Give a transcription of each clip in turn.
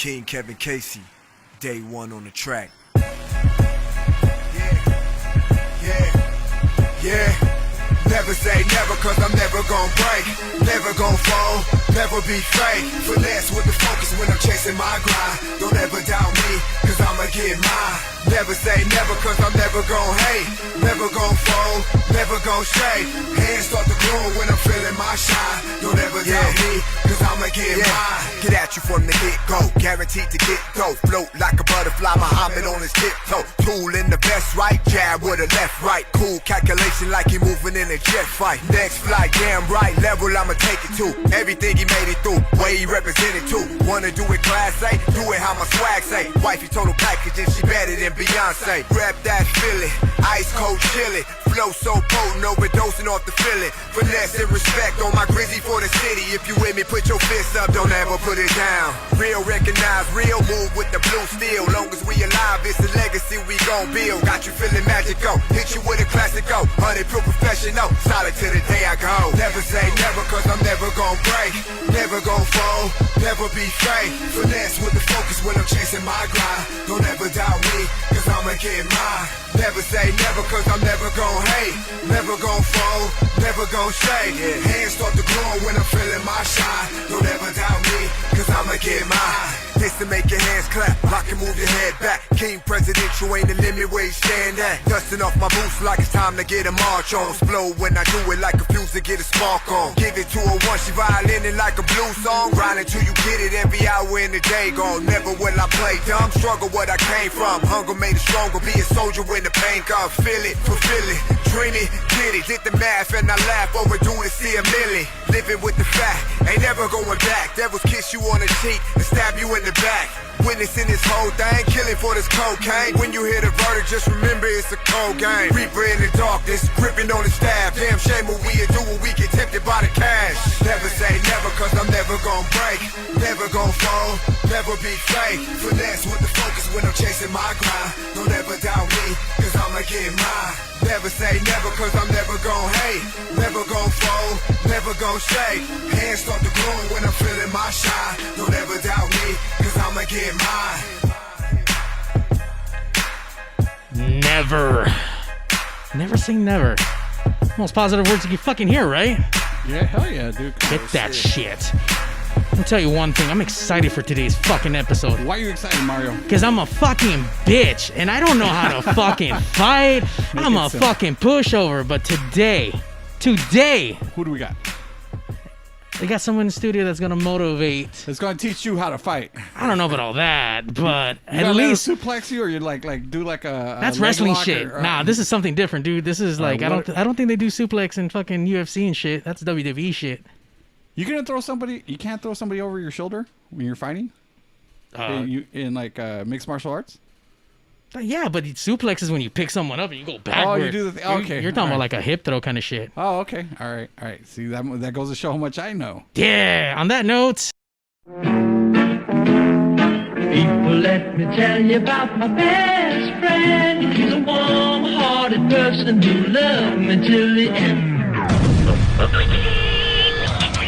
King Kevin Casey, day one on the track. Yeah. Never say never, cause I'm never gon' break. Never gon' fall, never be fake. Finesse with the focus when I'm chasing my grind. Don't ever doubt me, cause I'ma get mine. Never say never, cause I'm never gon' hate. Never gon' fall, never gon' shake. Hands start to glow when I'm feeling my shine. Don't ever doubt me, cause I'ma get mine. Get at you from the get-go, guaranteed to get dope. Float like a butterfly, Muhammad on his tiptoe. Tool in the best right, jab with a left right. Cool calculation like he moving in a jet fight. Next flight, damn right level I'ma take it to. Everything he made it through, way he represented too. Wanna do it class A, do it how my swag say. Wifey total package and she better than Beyonce. Grab that feeling, ice cold chillin'. Flow so potent, overdosing off the feeling. Finesse and respect on my grizzy for the city. If you with me, put your fists up, don't ever put it down. Real recognize, real move with the blue steel. Long as we alive, it's a legacy we gon' build. Got you feeling magical, hit you with a classico. 100 proof professional, solid to the day I go. Never say never, cause I'm never gon' break. Never gon' fall, never be fake. Finesse with the focus when I'm chasing my grind. Don't ever doubt me, cause I'ma get mine. Never say never, cause I'm never gon' hate. Never gon' fall, never gon' shake. Hands start to glow when I'm feeling my shine. Don't ever doubt me, cause I'ma get mine. This to make your hands clap, rock and move your head back. King presidential ain't the limit where you stand at. Dusting off my boots like it's time to get a march on. Explode when I do it like a fuse to get a spark on. Give it to her once, she violining like a blues song. Grind until you get it every hour in the day gone. Never will I play dumb, struggle what I came from. Hunger made it stronger, be a soldier when the pain comes. Feel it, fulfill it, dream it, get it. Did the math and I laugh, overdue to see a million. Living with the fact, ain't never going back. Devils kiss you on the cheek and stab you in the back. Witnessing this whole thing, killing for this cocaine. When you hear the verdict, just remember it's a cold game. Reaper in the darkness, gripping on the staff. Damn shame what we do when we get tempted by the cash. Never say never, cause I'm never gon' break. Never gon' fall, never be fake. Finesse with the focus when I'm chasing my grind. Don't ever doubt me, cause I'ma get mine. Never say never, cause I'm never gon' hate. Never gon' fall, never gon' shake. Hands start to glow when I'm feeling my shine. Don't ever doubt me, cause I'ma get mine. Never. Never say never. Most positive words you can fucking hear, right? Yeah, hell yeah, dude. Get that shit. I'll tell you one thing. I'm excited for today's fucking episode. Why are you excited, Mario? Because I'm a fucking bitch, and I don't know how to fucking fight. I'm a fucking pushover, but today, who do we got? they got someone in the studio that's going to motivate. It's going to teach you how to fight. I don't know about all that, but You at least... suplex you, or you like do like a That's leg wrestling lock shit. or, Nah, this is something different, dude. This is like, I don't think they do suplex in fucking UFC and shit. That's WWE shit. You can't throw somebody over your shoulder when you're fighting? In like mixed martial arts? Yeah, but suplex is when you pick someone up and you go backward. Oh, you do the thing. Okay. You're talking about like a hip throw kind of shit. Oh, okay. All right. See, that goes to show how much I know. Yeah, on that note... People, let me tell you about my best friend. He's a warm-hearted person who loved me till the end.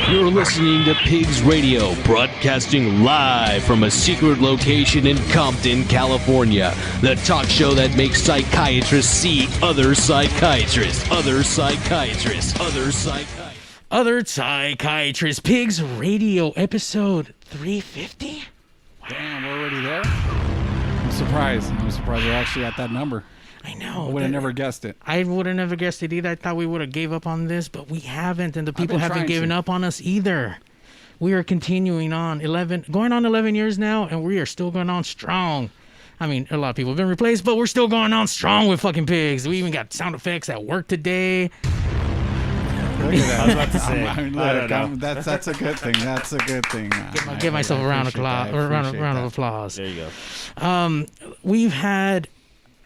You're listening to Pigs Radio, broadcasting live from a secret location in Compton, California. The talk show that makes psychiatrists see other psychiatrists. Other psychiatrists. Other psychiatrists. Other psychiatrists. Pigs Radio, episode 350? Damn, we're already there? I'm surprised we're actually at that number. I know. I would have never guessed it. I would have never guessed it either. I thought we would have gave up on this, but we haven't, and the people haven't given up on us either. We are continuing on 11 years now, and we are still going on strong. I mean, a lot of people have been replaced, but we're still going on strong with fucking pigs. We even got sound effects at work today. I was about to say. I don't know. That's a good thing. That's a good thing. Give myself a round of applause. There you go. We've had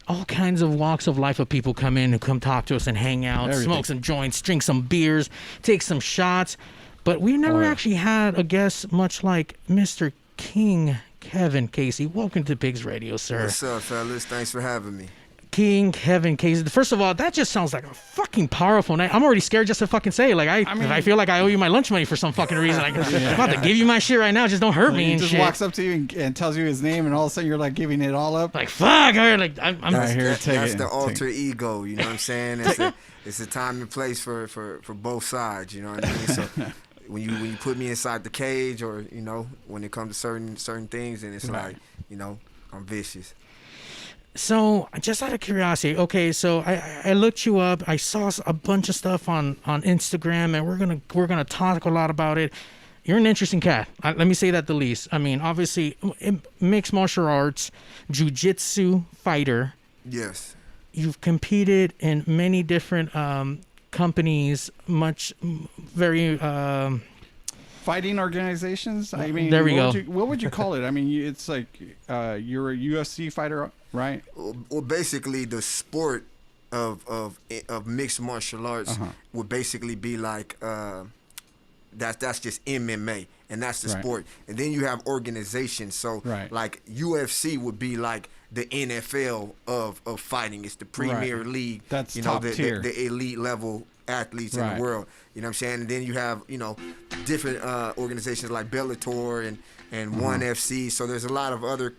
all kinds of walks of life of people come in who come talk to us and hang out, smoke some joints, drink some beers, take some shots. But we've never actually had a guest much like Mr. King Kevin Casey. Welcome to Pigs Radio, sir. What's up, fellas? Thanks for having me. King Kevin Casey. First of all, that just sounds like a fucking powerful name. I'm already scared just to fucking say it. Like I feel like I owe you my lunch money for some fucking reason. Like, I'm about to give you my shit right now. Just don't hurt me. He and just shit. walks up to you and tells you his name, and all of a sudden you're like giving it all up. Like fuck. Like I'm right here. That's the alter ego. You know what I'm saying? It's a time and place for both sides. You know what I mean? So when you put me inside the cage, or when it comes to certain things, and it's like I'm vicious. So, just out of curiosity, okay, so I looked you up. I saw a bunch of stuff on Instagram, and we're gonna talk a lot about it. You're an interesting cat. Let me say that the least. I mean, obviously, mixed martial arts, jiu-jitsu fighter. Yes. You've competed in many different companies, very. Fighting organizations. I mean, there we go. What would you call it? I mean, it's like you're a UFC fighter, right? Well, basically, the sport of mixed martial arts would basically be like that's just MMA, and that's the sport. And then you have organizations. So like UFC would be like the NFL of fighting. It's the Premier League. That's top tier. The elite level athletes in the world. You know what I'm saying? And then you have, different organizations like Bellator and ONE FC. So there's a lot of other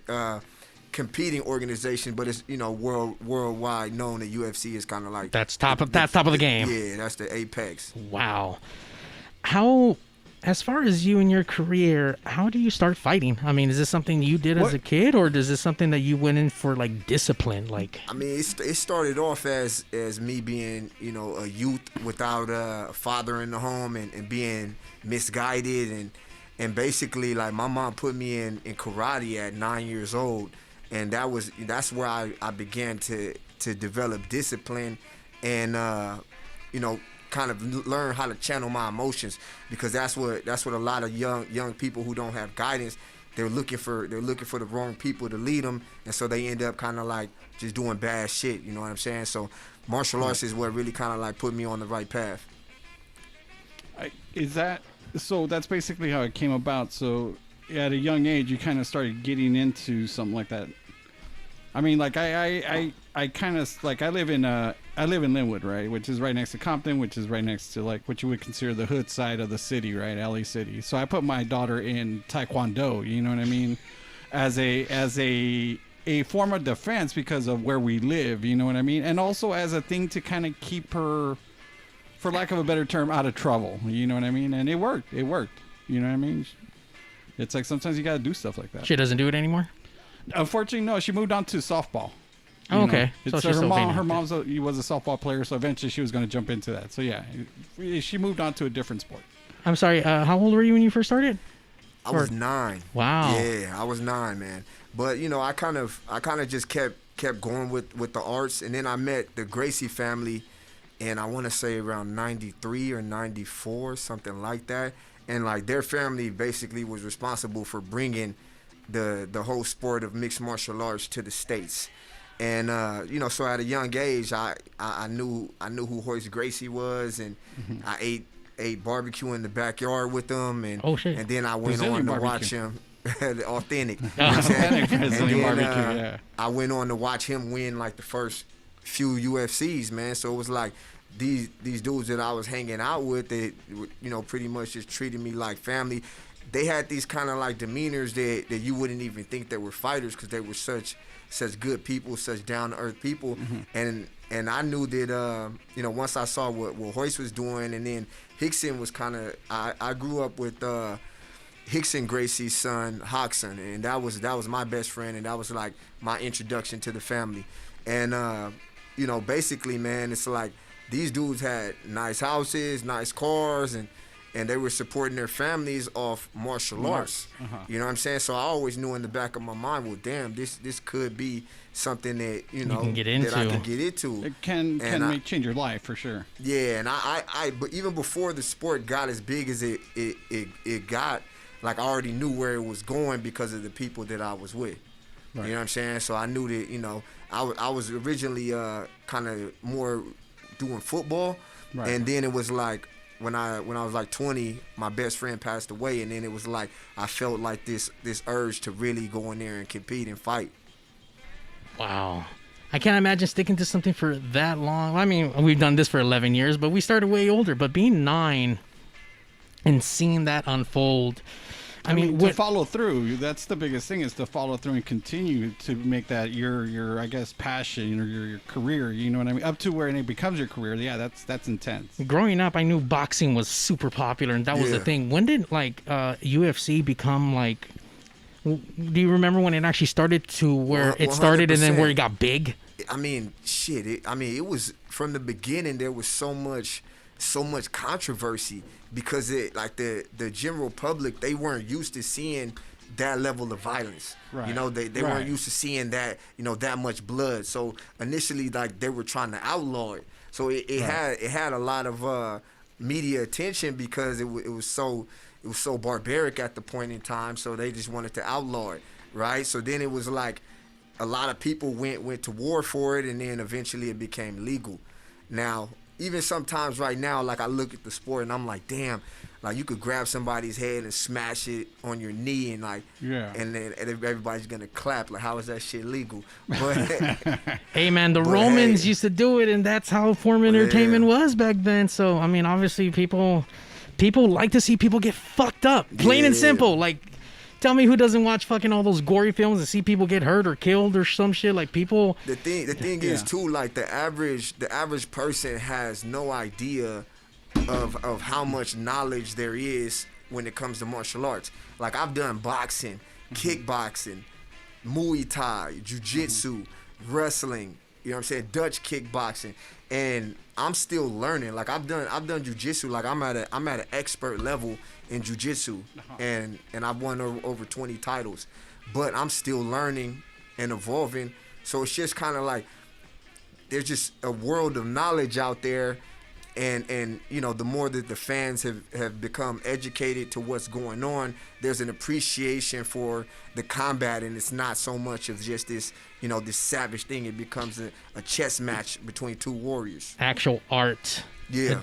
competing organizations, but it's, worldwide known that UFC is kind of like that's top of the game. Yeah, that's the apex. Wow. How, as far as you and your career, how do you start fighting? I mean, is this something you did as a kid, or is this something that you went in for like discipline? Like, I mean, it started off as me being, a youth without a father in the home and being misguided and basically like my mom put me in karate at 9 years old, and that's where I began to develop discipline and kind of learn how to channel my emotions, because that's what a lot of young people who don't have guidance, they're looking for the wrong people to lead them, and so they end up kind of like just doing bad shit. You know what I'm saying? So martial arts is what really kind of like put me on the right path. So that's basically how it came about. So at a young age, you kind of started getting into something like that. I mean, like I kind of like I live in Linwood, right, which is right next to Compton, which is right next to like what you would consider the hood side of the city, right, LA City. So I put my daughter in Taekwondo, you know what I mean, as a form of defense because of where we live, you know what I mean, and also as a thing to kind of keep her, for lack of a better term, out of trouble, you know what I mean, and it worked, you know what I mean. It's like sometimes you got to do stuff like that. She doesn't do it anymore? Unfortunately, no. She moved on to softball. Oh, okay. So her mom was a softball player, so eventually she was going to jump into that. So yeah, she moved on to a different sport. I'm sorry. How old were you when you first started? I was 9. Wow. Yeah, I was 9, man. But I kind of just kept going with the arts, and then I met the Gracie family, and I want to say around 93 or 94, something like that. And like their family basically was responsible for bringing the whole sport of mixed martial arts to the States. And so at a young age, I knew who Hoist Gracie was, and I ate barbecue in the backyard with them, and and then I went Brazilian on to barbecue. watch him. Authentic. Authentic Brazilian barbecue, yeah. I went on to watch him win like the first few UFCs, man. So it was like these dudes that I was hanging out with, that pretty much just treated me like family. They had these kind of like demeanors that you wouldn't even think they were fighters, because they were such good people, such down to earth people. And I knew that once I saw what Hoist was doing, and then Hickson was kind of I grew up with Hickson Gracie's son, Hoxson, and that was my best friend, and that was like my introduction to the family. And basically, man, it's like these dudes had nice houses, nice cars, and they were supporting their families off martial arts. You know what I'm saying? So I always knew in the back of my mind, well, damn, this could be something that you can get into. That I can get into. It can change your life for sure. Yeah, and but even before the sport got as big as it got, like I already knew where it was going because of the people that I was with. Right. You know what I'm saying? So I knew that I was originally kind of more doing football, right. And then it was like, when I was like 20, my best friend passed away, and then it was like I felt like this urge to really go in there and compete and fight. Wow. I can't imagine sticking to something for that long. I mean, we've done this for 11 years, but we started way older. But being 9 and seeing that unfold, I mean, to follow through, that's the biggest thing, is to follow through and continue to make that your I guess, passion or your career, you know what I mean? Up to where it becomes your career. Yeah, that's intense. Growing up, I knew boxing was super popular, and that was the thing. When did, like, UFC become, like... Do you remember when it actually started to where it started and then where it got big? I mean, shit. It was from the beginning. There was so much controversy because the general public, they weren't used to seeing that level of violence. Right. You know, they weren't used to seeing that, you know, that much blood. So initially, like, they were trying to outlaw it. So it had a lot of media attention because it was so barbaric at the point in time. So they just wanted to outlaw it, right? So then it was like a lot of people went to war for it, and then eventually it became legal. Now, even sometimes right now, like, I look at the sport and I'm like, damn, like, you could grab somebody's head and smash it on your knee and, like, and then everybody's gonna clap. Like, how is that shit legal? But hey, man, the Romans used to do it, and that's how form entertainment was back then. So, I mean, obviously people like to see people get fucked up, plain and simple. Like, tell me who doesn't watch fucking all those gory films and see people get hurt or killed or some shit. Like, people. The thing is too, like, the average person has no idea of how much knowledge there is when it comes to martial arts. Like, I've done boxing, kickboxing, Muay Thai, jiu-jitsu, wrestling. You know what I'm saying? Dutch kickboxing, and I'm still learning. Like, I've done jiu-jitsu. Like, I'm at an expert level in jiu-jitsu, and I've won over 20 titles, but I'm still learning and evolving. So it's just kind of like there's just a world of knowledge out there, and you know, the more that the fans have become educated to what's going on, there's an appreciation for the combat, and it's not so much of just this, you know, this savage thing. It becomes a chess match between two warriors. Actual art. Yeah.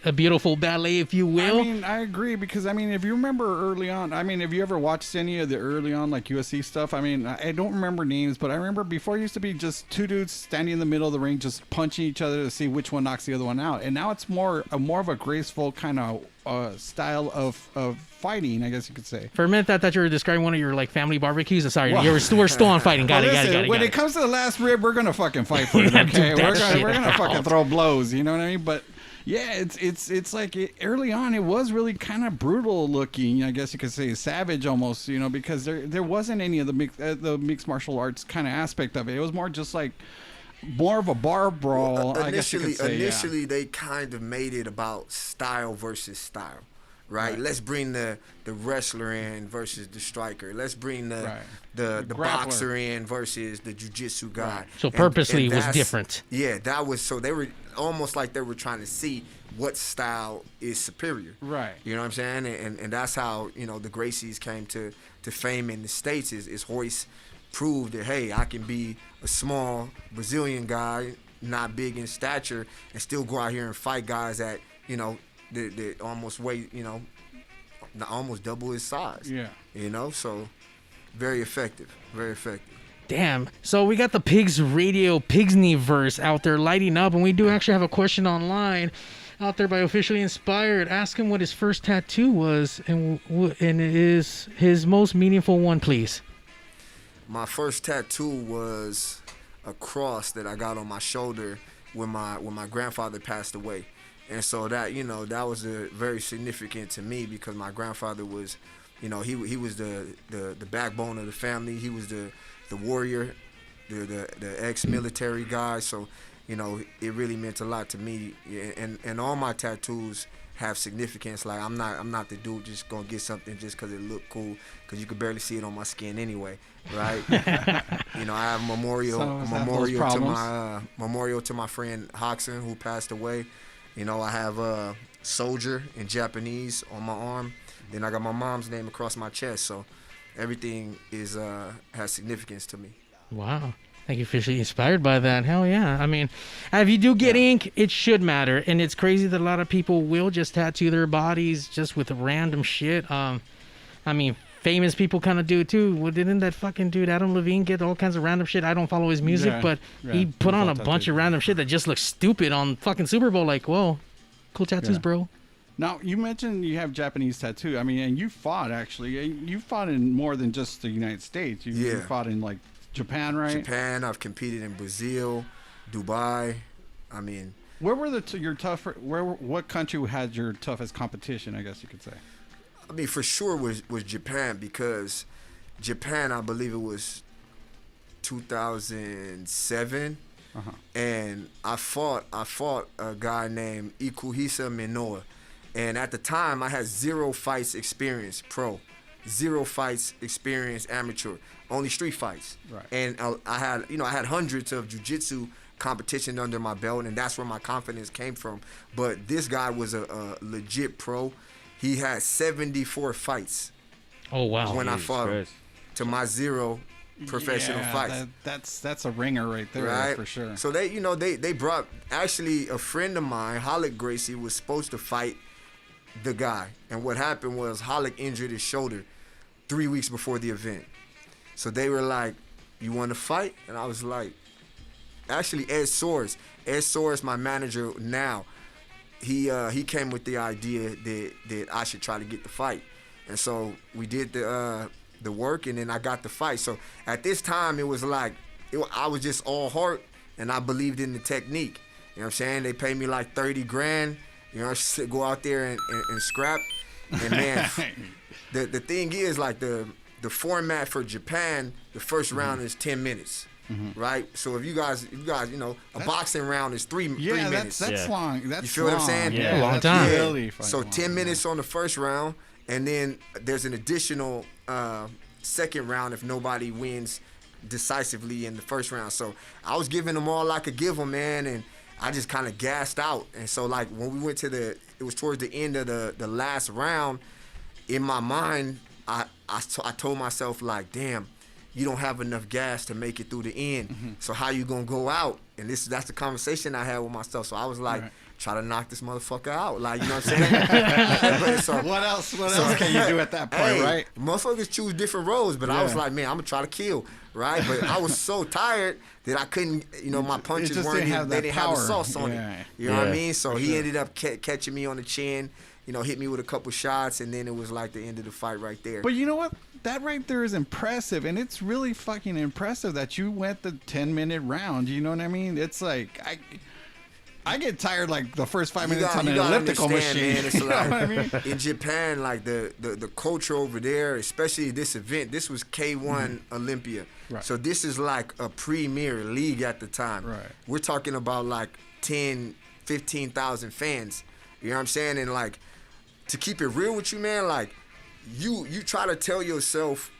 A beautiful ballet, if you will. I mean, I agree, because, I mean, if you remember early on, I mean, have you ever watched any of the early on, like, UFC stuff? I mean, I don't remember names, but I remember before it used to be just two dudes standing in the middle of the ring just punching each other to see which one knocks the other one out. And now it's more of a graceful kind of style of fighting, I guess you could say. For a minute, I thought you were describing one of your, like, family barbecues. Sorry, we're still on fighting. Got it. When it comes to the last rib, we're gonna fucking fight for it. Okay, we're gonna fucking throw blows. You know what I mean? But yeah, it's like early on, it was really kind of brutal looking. I guess you could say savage almost. You know, because there wasn't any of the mixed martial arts kind of aspect of it. It was more just like more of a bar brawl. I guess you could say. Initially, they kind of made it about style versus style. Right? Let's bring the wrestler in versus the striker. Let's bring the boxer in versus the jiu-jitsu guy. Right. So purposely it was different. Yeah, that was, so they were almost like they were trying to see what style is superior. Right. You know what I'm saying? And that's how, you know, the Gracies came to fame in the States, is Royce proved that, hey, I can be a small Brazilian guy, not big in stature, and still go out here and fight guys that, you know, that almost weigh, you know, almost double his size. Yeah. You know, so very effective. Very effective. Damn. So we got the PigzRadio Pigsneyverse out there lighting up, and we do actually have a question online out there by Officially Inspired. Ask him what his first tattoo was, and it is his most meaningful one, please. My first tattoo was a cross that I got on my shoulder when my grandfather passed away. And so that, you know, that was very significant to me, because my grandfather was, you know, he was the backbone of the family. He was the warrior, the ex-military guy. So, you know, it really meant a lot to me. And all my tattoos have significance. Like, I'm not the dude just gonna get something just because it look cool, because you could barely see it on my skin anyway, right? You know, I have memorial to my friend Hoxon, who passed away. You know, I have soldier in Japanese on my arm. Then I got my mom's name across my chest. So everything has significance to me. Wow. Thank you, Officially Inspired by that. Hell yeah. I mean, if you do get ink, it should matter. And it's crazy that a lot of people will just tattoo their bodies just with random shit. I mean, famous people kind of do too. Well, didn't that fucking dude Adam Levine get all kinds of random shit? I don't follow his music, but he put on a bunch of random shit that just looks stupid on fucking Super Bowl. Like, whoa, cool tattoos, bro. Now, you mentioned you have Japanese tattoo. I mean, and you fought, actually. You fought in more than just the United States. You fought in, like, Japan, right? Japan. I've competed in Brazil, Dubai. I mean... Where were your tougher... What country had your toughest competition, I guess you could say? I mean, for sure was Japan, because Japan, I believe it was 2007. And I fought a guy named Ikuhisa Minoa. And at the time, I had 0 fights experience pro, 0 fights experience amateur, only street fights. Right. And I had hundreds of jiu-jitsu competition under my belt, and that's where my confidence came from. But this guy was a legit pro. He had 74 fights. Oh wow! When I fought him, to my 0 professional fights. That's a ringer right there, right? For sure. So they brought, actually, a friend of mine, Halleck Gracie, was supposed to fight the guy, and what happened was Halleck injured his shoulder 3 weeks before the event. So they were like, "You want to fight?" And I was like, actually, Ed Soares, my manager now, he came with the idea that I should try to get the fight, and so we did the work, and then I got the fight. So at this time, it was like I was just all heart, and I believed in the technique. You know what I'm saying? They paid me like $30,000. You know, go out there and scrap. And man, the thing is, like, the format for Japan, the first round is 10 minutes. Right? So if you guys, you know, a boxing round is 3 minutes. That's long. That's you feel what I'm saying? Yeah, long time. Really so 10 minutes on the first round, and then there's an additional second round if nobody wins decisively in the first round. So I was giving them all I could give them, man, and I just kind of gassed out. And so, like, when we went to it was towards the end of the last round, in my mind, I told myself, like, damn, you don't have enough gas to make it through the end. So how you gonna go out? And that's the conversation I had with myself. So I was like, try to knock this motherfucker out. Like, you know what I'm saying? So, what else can you do at that point, right? Motherfuckers choose different roads, but I was like, man, I'm gonna try to kill, right? But I was so tired that I couldn't, you know, my punches didn't have the sauce on it. You know what I mean? So he ended up catching me on the chin, you know, hit me with a couple shots, and then it was like the end of the fight right there. But you know what? That right there is impressive, and it's really fucking impressive that you went the 10-minute round. You know what I mean? It's like I get tired like the first 5 minutes on an elliptical machine. Man, it's you know like, what I mean? In Japan, like the culture over there, especially this event, this was K1 Olympia. Right. So this is like a premier league at the time. Right. We're talking about like 10, 15,000 fans. You know what I'm saying? And like, to keep it real with you, man, like, you try to tell yourself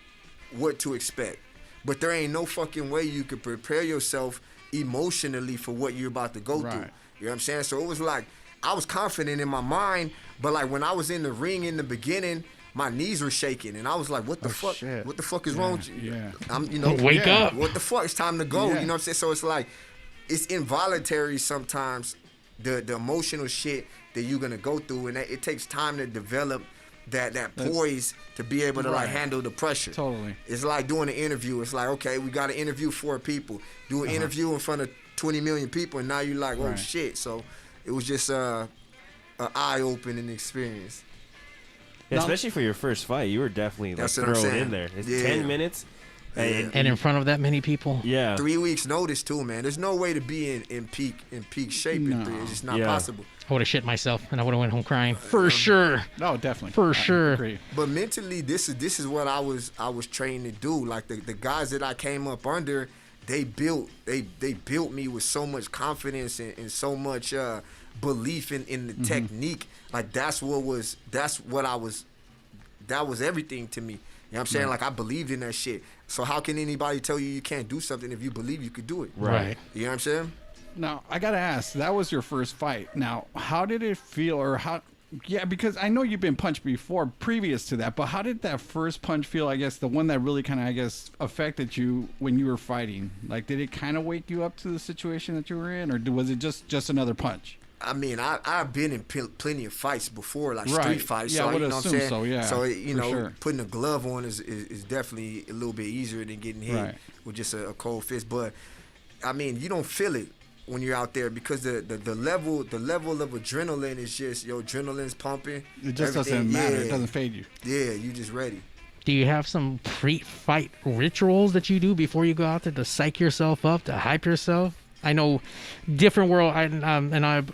what to expect, but there ain't no fucking way you could prepare yourself emotionally for what you're about to go through. You know what I'm saying? So it was like, I was confident in my mind, but like when I was in the ring in the beginning, my knees were shaking, and I was like, what the fuck? Shit. What the fuck is wrong with you? Yeah. I'm, you know, Wake up. What the fuck? It's time to go. Yeah. You know what I'm saying? So it's like, it's involuntary sometimes, the emotional shit that you're gonna go through, and it takes time to develop that poise to be able to like handle the pressure. Totally. It's like doing an interview. It's like, okay, we got to interview 4 people. Do an interview in front of 20 million people, and now you're like, oh shit. So it was just an eye-opening experience. Yeah, especially for your first fight, you were definitely like thrown in there. It's 10 minutes. And in front of that many people. Yeah. 3 weeks notice too, man. There's no way to be in peak shape in 3. It's just not possible. I would have shit myself and I would have went home crying for sure. No, definitely. For sure. Agree. But mentally, this is what I was trained to do. Like the guys that I came up under, they built me with so much confidence and so much belief in the technique. Like that was everything to me. You know what I'm saying? Like, I believed in that shit. So how can anybody tell you can't do something if you believe you could do it? Right. You know what I'm saying? Now, I got to ask, that was your first fight. Now, how did it feel, or how... Yeah, because I know you've been punched before previous to that, but how did that first punch feel, I guess, the one that really kind of, I guess, affected you when you were fighting? Like, did it kind of wake you up to the situation that you were in, or was it just another punch? I mean, I've been in plenty of fights before, like Right. street fights. Yeah, So I would you know what I'm assume saying. so, yeah, So you for know, sure. putting a glove on is definitely a little bit easier than getting hit Right. with just a cold fist. But I mean, you don't feel it when you're out there because the level of adrenaline is just your adrenaline's pumping. It just everything. doesn't matter. Yeah. It doesn't fade you. Yeah, you just ready. Do you have some pre-fight rituals that you do before you go out there to psych yourself up, to hype yourself? I know, different world.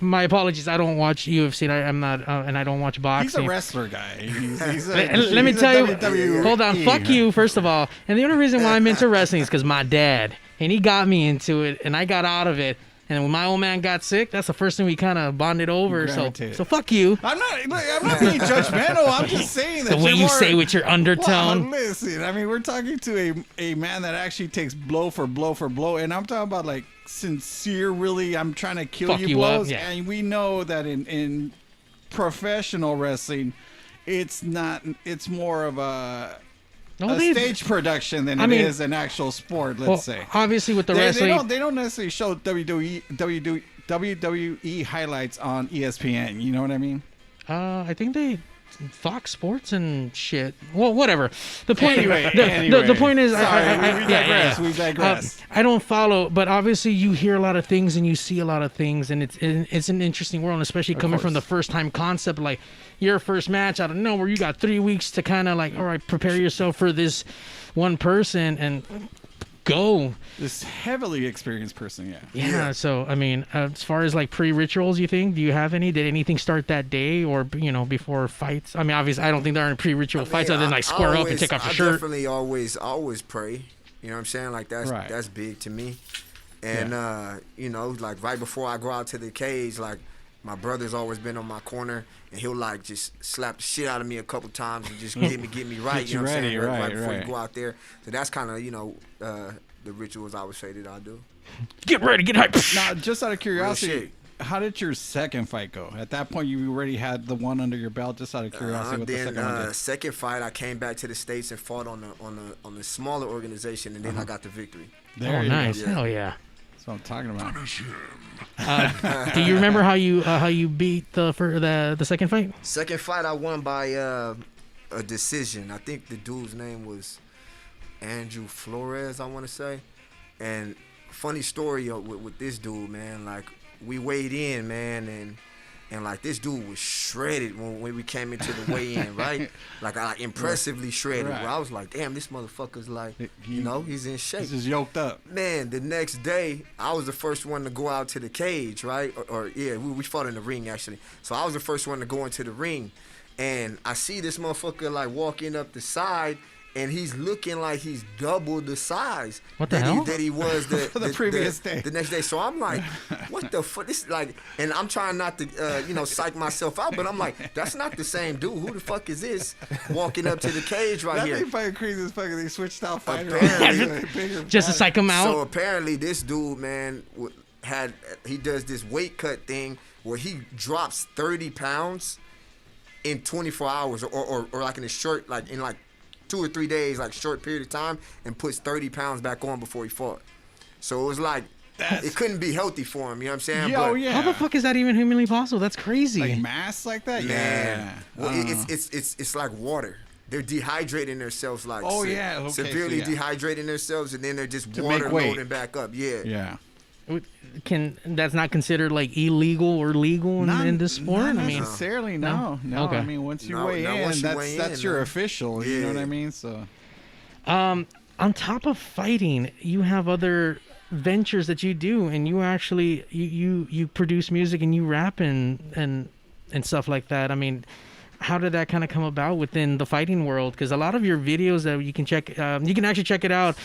My apologies. I don't watch UFC. I'm not, and I don't watch boxing. He's a wrestler guy. Let me tell you. WWE. Hold on. Fuck you, first of all. And the only reason why I'm into wrestling is because my dad, and he got me into it, and I got out of it. And when my old man got sick, that's the first thing we kind of bonded over. So fuck you. I'm not being judgmental. I'm just saying that the way you say with your undertone. Well, listen, I mean, we're talking to a man that actually takes blow for blow for blow, and I'm talking about like sincere, really, I'm trying to kill you blows. Yeah. And we know that in professional wrestling, it's not. It's more of a stage production than it is an actual sport. Let's say. Obviously, with the wrestling, they don't necessarily show WWE highlights on ESPN. You know what I mean? I think they Fox Sports and shit. Well, whatever. The point. Anyway. The point is, we digress. I don't follow, but obviously you hear a lot of things and you see a lot of things, and it's an interesting world, especially coming from the first time concept, like your first match out of nowhere. You got 3 weeks to kind of like, all right, prepare yourself for this one person and go. This heavily experienced person, yeah. So I mean, as far as like pre-rituals, you think, do you have any? Did anything start that day or before fights? I mean, obviously, I don't think there are any pre-ritual fights other than like square up and take off your shirt. I definitely always pray. You know what I'm saying? Like that's big to me. And like right before I go out to the cage, like my brother's always been on my corner, and he'll like just slap the shit out of me a couple times and just get me right. You know what I'm saying? Right before you go out there. So that's kind of the rituals I would say that I do. Get ready, get hyped. Now, just out of curiosity, how did your second fight go? At that point, you already had the one under your belt. Just out of curiosity, what the second one did. Second fight, I came back to the States and fought on the smaller organization, and then I got the victory. There you nice. Go. Hell yeah. That's what I'm talking about. Do you remember how you beat the second fight? Second fight, I won by a decision. I think the dude's name was Andrew Flores, I want to say. And funny story with this dude, man. Like we weighed in, man, and like this dude was shredded when we came into the weigh-in, right? Like impressively shredded. Right. Where I was like, damn, this motherfucker's like, he's in shape. He's just yoked up. Man, the next day, I was the first one to go out to the cage, right? We fought in the ring, actually. So I was the first one to go into the ring. And I see this motherfucker, like, walking up the side, and he's looking like he's double the size that he was the previous day. The next day. So I'm like, what the fuck? This like, and I'm trying not to, psych myself out, but I'm like, that's not the same dude. Who the fuck is this walking up to the cage right here? That thing fucking crazy as fucking they switched out fighters. Just to psych him out. So apparently this dude, man, he does this weight cut thing where he drops 30 pounds in 24 hours or like in a short, like in like 2 or 3 days, like short period of time, and puts 30 pounds back on before he fought. So it was like, it couldn't be healthy for him, you know what I'm saying? How the fuck is that even humanly possible? That's crazy. Like mass like that? Yeah. Well, it's like water. They're dehydrating themselves, like severely dehydrating themselves, and then they're just water loading back up. Yeah. That's not considered like illegal or legal in this sport? Not necessarily, no. Okay. I mean, once you weigh in, that's your official. You know what I mean? So, on top of fighting, you have other ventures that you do, and you actually you produce music and you rap and stuff like that. I mean, how did that kind of come about within the fighting world? Because a lot of your videos that you can check, you can actually check it out.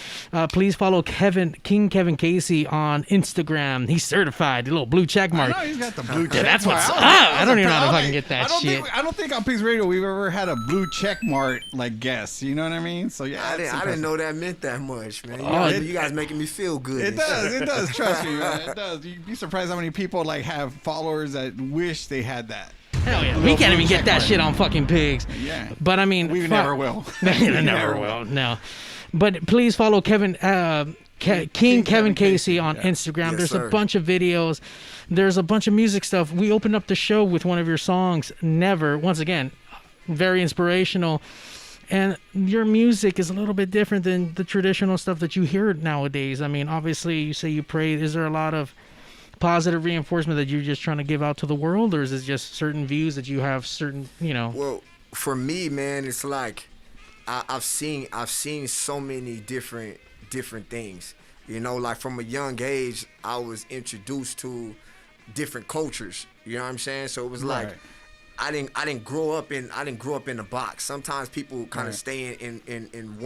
Please follow Kevin Casey on Instagram. He's certified, a little blue check mark. I know he's got the blue check mark. That's what's up. I don't even know how to fucking get that shit. I don't think on PigzRadio we've ever had a blue check mark like guest. You know what I mean? So yeah, I didn't know that meant that much, man. You guys making me feel good. It does. Trust me, man. It does. You'd be surprised how many people like have followers that wish they had that. Hell yeah. We can't even get that shit on fucking Pigs. Yeah. But I mean, we never will. never will. No. But please follow Kevin Casey on Instagram. There's a bunch of videos there's a bunch of music stuff. We opened up the show with one of your songs, Never. Once again, very inspirational. And your music is a little bit different than the traditional stuff that you hear nowadays. I mean, obviously, you say you pray. Is there a lot of positive reinforcement that you're just trying to give out to the world, or is it just certain views that you have certain, Well, for me, man, it's like I've seen so many different things. Like from a young age, I was introduced to different cultures. You know what I'm saying? So it was like I didn't grow up in a box. Sometimes people kind of stay in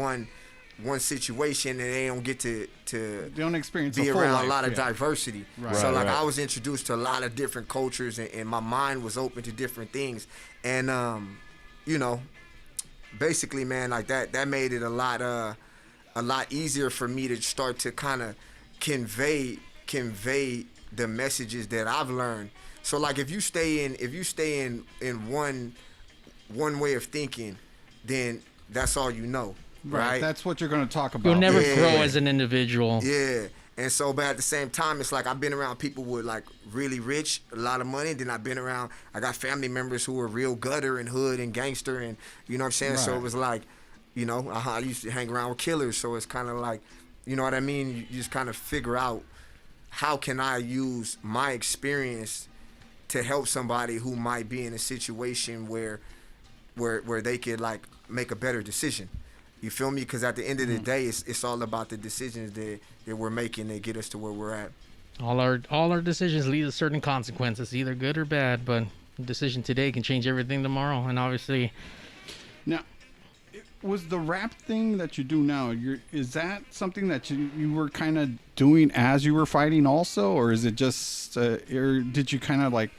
one situation and they don't get to they don't experience be a full around life, a lot of diversity. Right. So I was introduced to a lot of different cultures and my mind was open to different things. And basically, man, like that made it a lot easier for me to start to kind of convey the messages that I've learned. So like if you stay in one way of thinking, then that's all you know. Right. That's what you're going to talk about. You'll never grow as an individual. Yeah. And so, but at the same time, it's like I've been around people with like really rich, a lot of money. Then I got family members who were real gutter and hood and gangster, and you know what I'm saying? Right. So it was like, I used to hang around with killers. So it's kind of like, you know what I mean? You just kind of figure out how can I use my experience to help somebody who might be in a situation where they could like make a better decision. You feel me? Because at the end of the day, it's all about the decisions that we're making that get us to where we're at. All our decisions lead to certain consequences, either good or bad. But a decision today can change everything tomorrow. And obviously, now, was the rap thing that you do now? Is that something that you were kind of doing as you were fighting also, or is it just, or did you kind of like?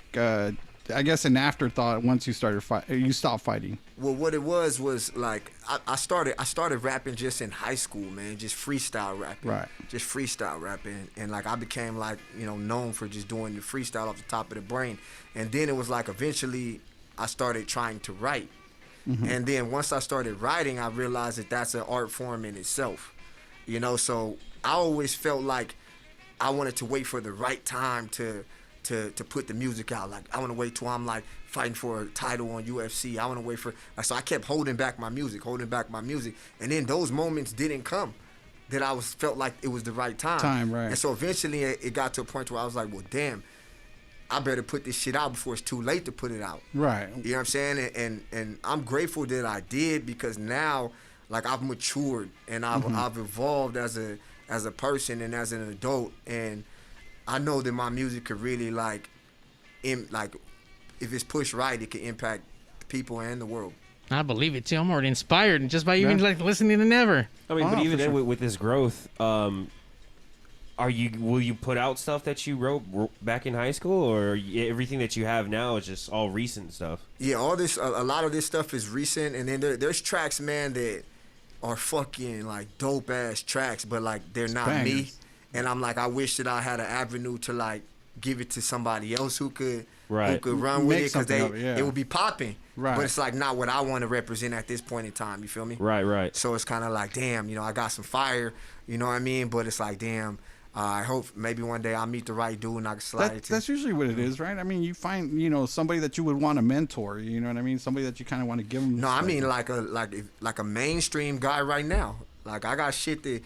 I guess an afterthought once you stopped fighting. Well, what it was like I started rapping just in high school, man, just freestyle rapping. Right. Just freestyle rapping, and like I became like known for just doing the freestyle off the top of the brain, and then it was like eventually I started trying to write, and then once I started writing, I realized that that's an art form in itself, So I always felt like I wanted to wait for the right time to put the music out. Like I want to wait till I'm like fighting for a title on UFC. I want to wait for so I kept holding back my music, and then those moments didn't come that I felt like it was the right time. Right. And so eventually it got to a point where I was like, well, damn, I better put this shit out before it's too late to put it out. Right. You know what I'm saying? And I'm grateful that I did, because now like I've matured and I've evolved as a person and as an adult, and I know that my music could really if it's pushed right, it can impact people and the world. I believe it too. I'm already inspired, and just by even like listening to Never. I mean, but even then with this growth, will you put out stuff that you wrote back in high school, or everything that you have now is just all recent stuff? Yeah, all this, a lot of this stuff is recent, and then there's tracks, man, that are fucking like dope ass tracks, but like they're not me. And I'm like, I wish that I had an avenue to like give it to somebody else who could run with it, because it would be popping. Right. But it's like not what I want to represent at this point in time. You feel me? Right. So it's kind of like, damn, I got some fire. You know what I mean? But it's like, damn, I hope maybe one day I'll meet the right dude and I can slide it to. That's usually what it is, right? I mean, you find somebody that you would want to mentor. You know what I mean? Somebody that you kind of want to give them. No, I mean like a mainstream guy right now. Like I got shit that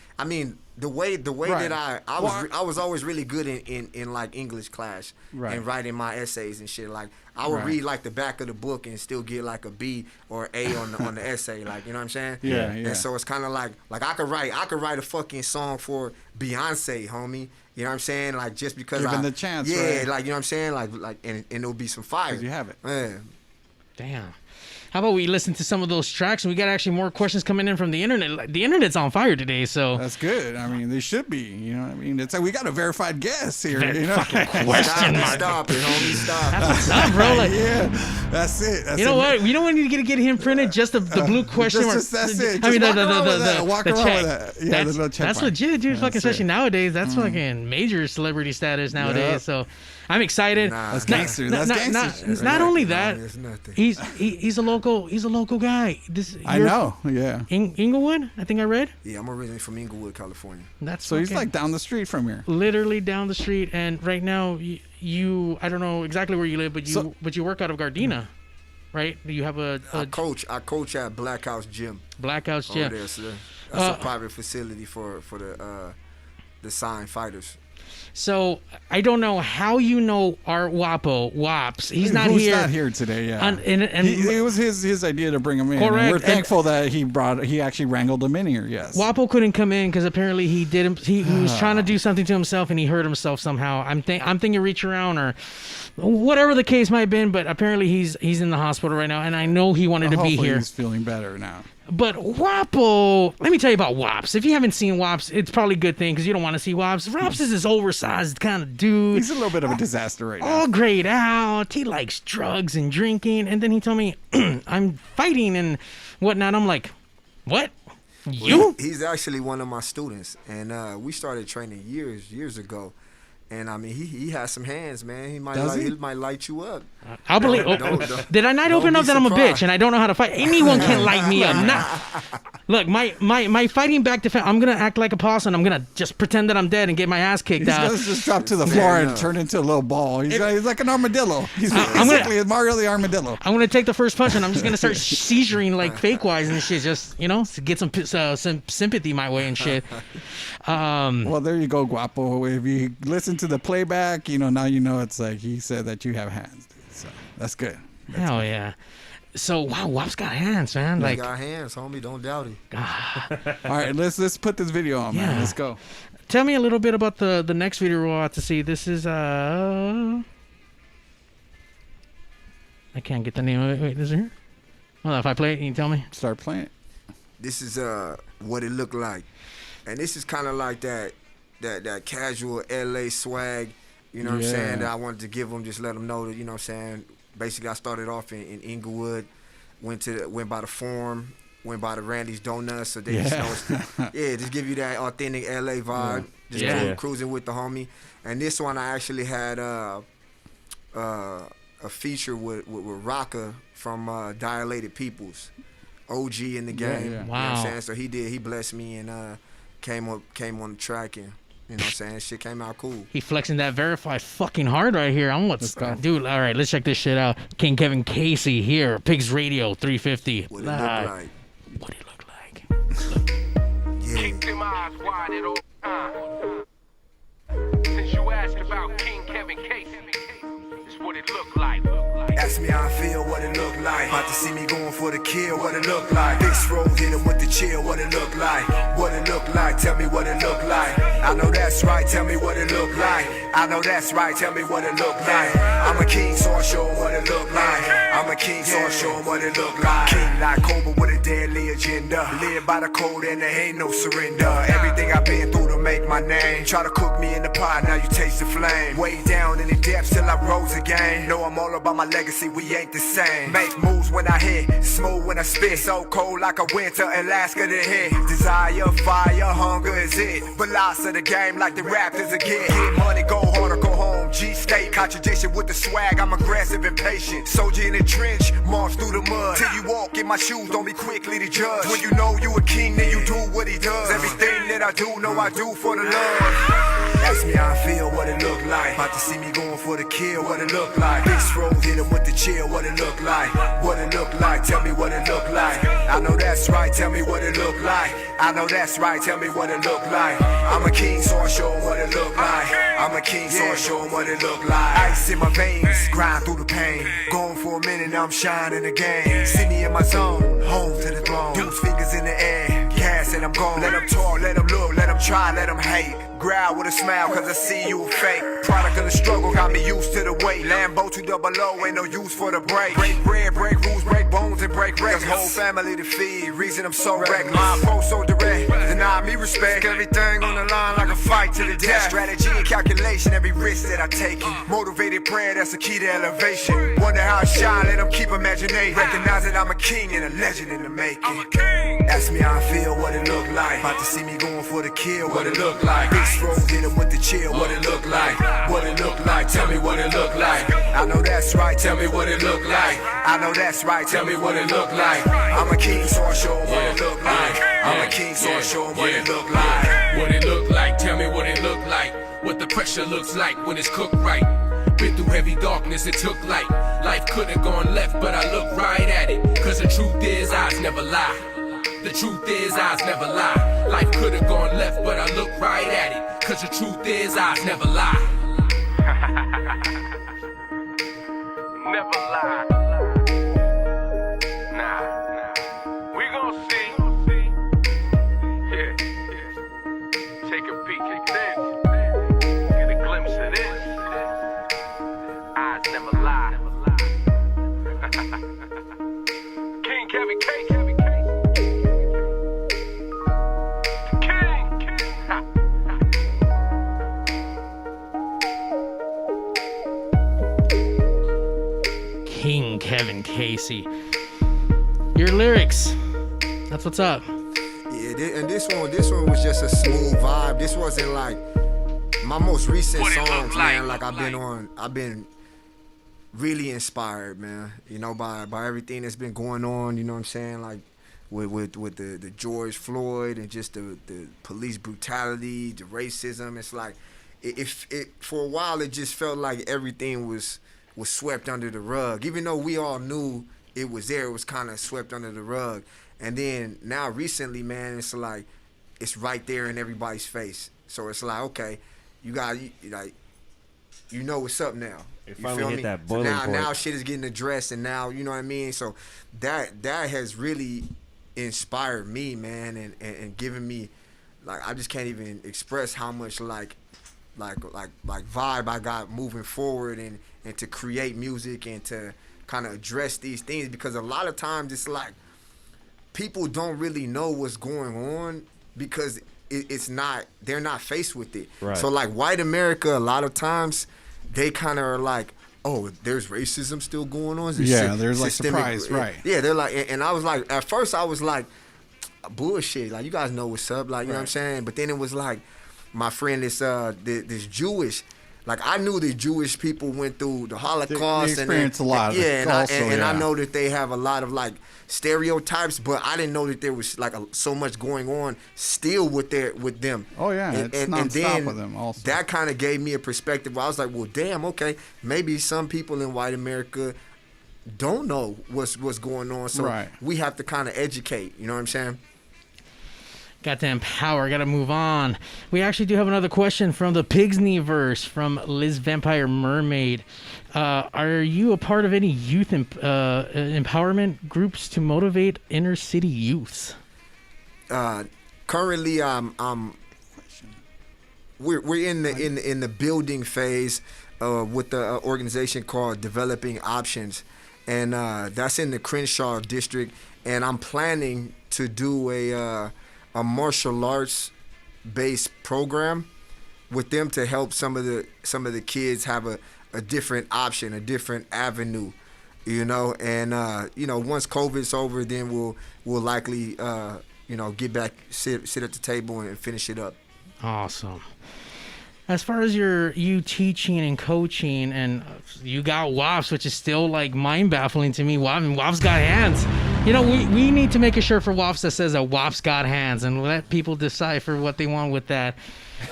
the way that I was always really good in like English class and writing my essays and shit. Like I would read like the back of the book and still get like a B or A on the essay. Like, you know what I'm saying? Yeah. And so it's kind of like I could write a fucking song for Beyonce, homie. You know what I'm saying? Like just because given the chance. Yeah, right? like you know what I'm saying? Like and it'll be some fire. 'Cause you have it. Yeah. Damn. How about we listen to some of those tracks? We got actually more questions coming in from the internet. The internet's on fire today, so that's good. I mean, they should be. You know what I mean? It's like we got a verified guest here. Fucking question mark. Stop it, homie. Stop. That's what's up, bro. Like, yeah, that's it. That's you know what? We don't need to get him printed. Just the blue question mark. That's it. I mean, walk around with that. Yeah, the little check that's mark. legit, dude. Fucking especially nowadays. That's fucking major celebrity status nowadays. Yep. So I'm excited. That's gangster. That's gangster. Not only that, nothing. he's a local guy. I know. Yeah. Inglewood, I think I read. Yeah, I'm originally from Inglewood, California. That's so he's like down the street from here. Literally down the street, and right now I don't know exactly where you live, but you work out of Gardena, right? You have I coach at Black House Gym. Black House Gym. Over there, sir. That's a private facility for the signed fighters. So I don't know how you know our Wops. He's not Who's here. not here today. Yeah, and it was his idea to bring him in. Correct. And we're thankful that he actually wrangled him in here. Yes. Wapo couldn't come in because apparently he was trying to do something to himself and he hurt himself somehow. I'm thinking reach around or whatever the case might have been, but apparently he's in the hospital right now, and I know he wanted to be here. He's feeling better now. But Wapo, let me tell you about Wops. If you haven't seen Wops, it's probably a good thing because you don't want to see Wops. Wops is this oversized kind of dude. He's a little bit of a disaster right now. All grayed out. He likes drugs and drinking. And then he told me, I'm fighting and whatnot. I'm like, what? You? He's actually one of my students. And we started training years ago. And I mean, he has some hands, man. He might light you up. I'll believe. Did I not open up that I'm a bitch and I don't know how to fight? Anyone can light me up. Look, my fighting back defense. I'm gonna act like a possum. I'm gonna just pretend that I'm dead and get my ass kicked out. He's gonna just drop to the floor and turn into a little ball. He's like an armadillo. He's basically Mario the Armadillo. I'm gonna take the first punch and I'm just gonna start seizuring like fake wise and shit. Just to get some sympathy my way and shit. Well, there you go, Guapo. If you listen to the playback, now it's like he said that you have hands, dude. So that's good. Hell yeah. So wow, Wop's got hands, man. He got hands, homie. Don't doubt it. All right, let's put this video on, man. Let's go. Tell me a little bit about the next video we're about to see. This is I can't get the name of it. Wait, is it here? Well, if I play it, can you tell me? Start playing it. This is what it looked like. And this is kind of like that casual LA swag, you know what I'm saying, that I wanted to give them, just let them know that, you know what I'm saying. Basically, I started off in Inglewood, went by the Forum, went by the Randy's Donuts, so they just give you that authentic LA vibe, cruising with the homie. And this one, I actually had a feature with Rocka from Dilated Peoples, OG in the game. Wow. You know what I'm saying? So he blessed me and came on the track and you know what I'm saying, shit came out cool. He flexing that verified fucking hard right here. Dude, all right, let's check this shit out. King Kevin Casey here, Pigs Radio 350. What it look like. What it look like. Yeah. Keep them eyes wide at all times. Since you asked about King Kevin Casey, it's what it look like. Ask me how I feel, what it look like. About to see me going for the kill, what it look like. Big Roll hit him with the chill, what it look like. What it look like, tell me what it look like. I know that's right, tell me what it look like. I know that's right, tell me what it look like. I'm a king, so I show him what it look like. I'm a king, so I show him what it look like. King like Cobra with a deadly agenda. Live by the code and there ain't no surrender. Everything I've been through to make my name. Try to cook me in the pot, now you taste the flame. Way down in the depths till I rose again. Know I'm all about my legacy, we ain't the same. Make moves when I hit, smooth when I spit. So cold like a winter, Alaska to hit. Desire, fire, hunger is it. Velocity of the game like the Raptors again. Get money, go hard or go home. G-State, contradiction with the swag. I'm aggressive and patient. Soldier in the trench, march through the mud. Till you walk in my shoes, don't be quickly to judge. When you know you a king, then you do what he does. Everything that I do, know I do for the love. Ask me how I feel, what it look like. About to see me going for the kill, what it look like. Big Roll hit him with the chill, what it look like. What it look like, tell me what it look like. I know that's right, tell me what it look like. I know that's right, tell me what it look like. I'm a king, so I show him what it look like. I'm a king, so I show him what it look like. Ice in my veins, grind through the pain. Going for a minute, now I'm shining again. See me in my zone, home to the throne. Dude's fingers in the air, gas and I'm gone. Let them talk, let them look, let them try, let them hate. Growl with a smile, cause I see you fake. Product of the struggle, got me used to the weight. Lambo 200, ain't no use for the break. Break bread, break rules, break bones, and break records. Whole family to feed, reason I'm so reckless. My approach so direct, deny me respect. Everything on the line like a fight to the death. Strategy and calculation, every risk that I take. Motivated prayer, that's the key to elevation. Wonder how I shine, let them keep imagining. Recognize that I'm a king and a legend in the making. Ask me how I feel, what it look like. About to see me going for the kill, what it look like. Big Roll hit him with the chill, what it look like. What it look like, tell me what it look like. I know that's right, tell me what it look like. I know that's right, tell me what it look like. I'm a king, so I show him what it look like. I'm a king, so I show him what it look like. What it look like, tell me what it look like. What the pressure looks like when it's cooked right. Been through heavy darkness, it took light. Life could've gone left, but I look right at it. Cause the truth is, eyes never lie. The truth is, eyes never lie. Life could've gone left, but I look right at it. Cause the truth is, eyes never lie. Never lie. Nah. We gon' see. Yeah. Take a peek at this. Get a glimpse of this. Eyes never lie. King Kevin Case. King Kevin Casey. Your lyrics. That's what's up. Yeah, and this one was just a smooth vibe. This wasn't like my most recent songs, man. Like I've been really inspired, man. You know, by everything that's been going on. You know what I'm saying? Like with the George Floyd and just the police brutality, the racism. It's like it for a while it just felt like everything was swept under the rug. Even though we all knew it was there, it was kind of swept under the rug. And then now recently, man, it's like it's right there in everybody's face. So it's like, okay, you know what's up now. It finally hit that boiling point. Now shit is getting addressed, and now you know what I mean. So that has really inspired me, man, and given me, like, I just can't even express how much like vibe I got moving forward and to create music and to kind of address these things, because a lot of times it's like people don't really know what's going on because they're not faced with it. Right. So like white America, a lot of times they kind of are like, oh, there's racism still going on. There's like surprise, right? Yeah, they're like, and I was like, at first I was like, bullshit, like you guys know what's up, like you know what I'm saying. But then it was like, my friend is this Jewish. Like I knew the Jewish people went through the Holocaust they experienced a lot. Yeah, and I know that they have a lot of like stereotypes, but I didn't know that there was like so much going on still with them. Oh yeah, it's nonstop with them also. That kind of gave me a perspective where I was like, well, damn, okay, maybe some people in white America don't know what's going on, so we have to kind of educate. You know what I'm saying? Got to empower, got to move on. We actually do have another question from the Pigsneyverse from Liz Vampire Mermaid. Are you a part of any youth empowerment groups to motivate inner city youths? Currently, we're in the building phase with the organization called Developing Options, and that's in the Crenshaw district. And I'm planning to do a martial arts based program with them to help some of the kids have a different option, a different avenue, you know. And once COVID's over, then we'll likely get back, sit at the table and finish it up. Awesome. As far as you teaching and coaching, and you got WAFs, which is still like mind baffling to me. WAFs got hands. You know, we need to make a shirt for WAFs that says that WAFs got hands, and let people decipher what they want with that.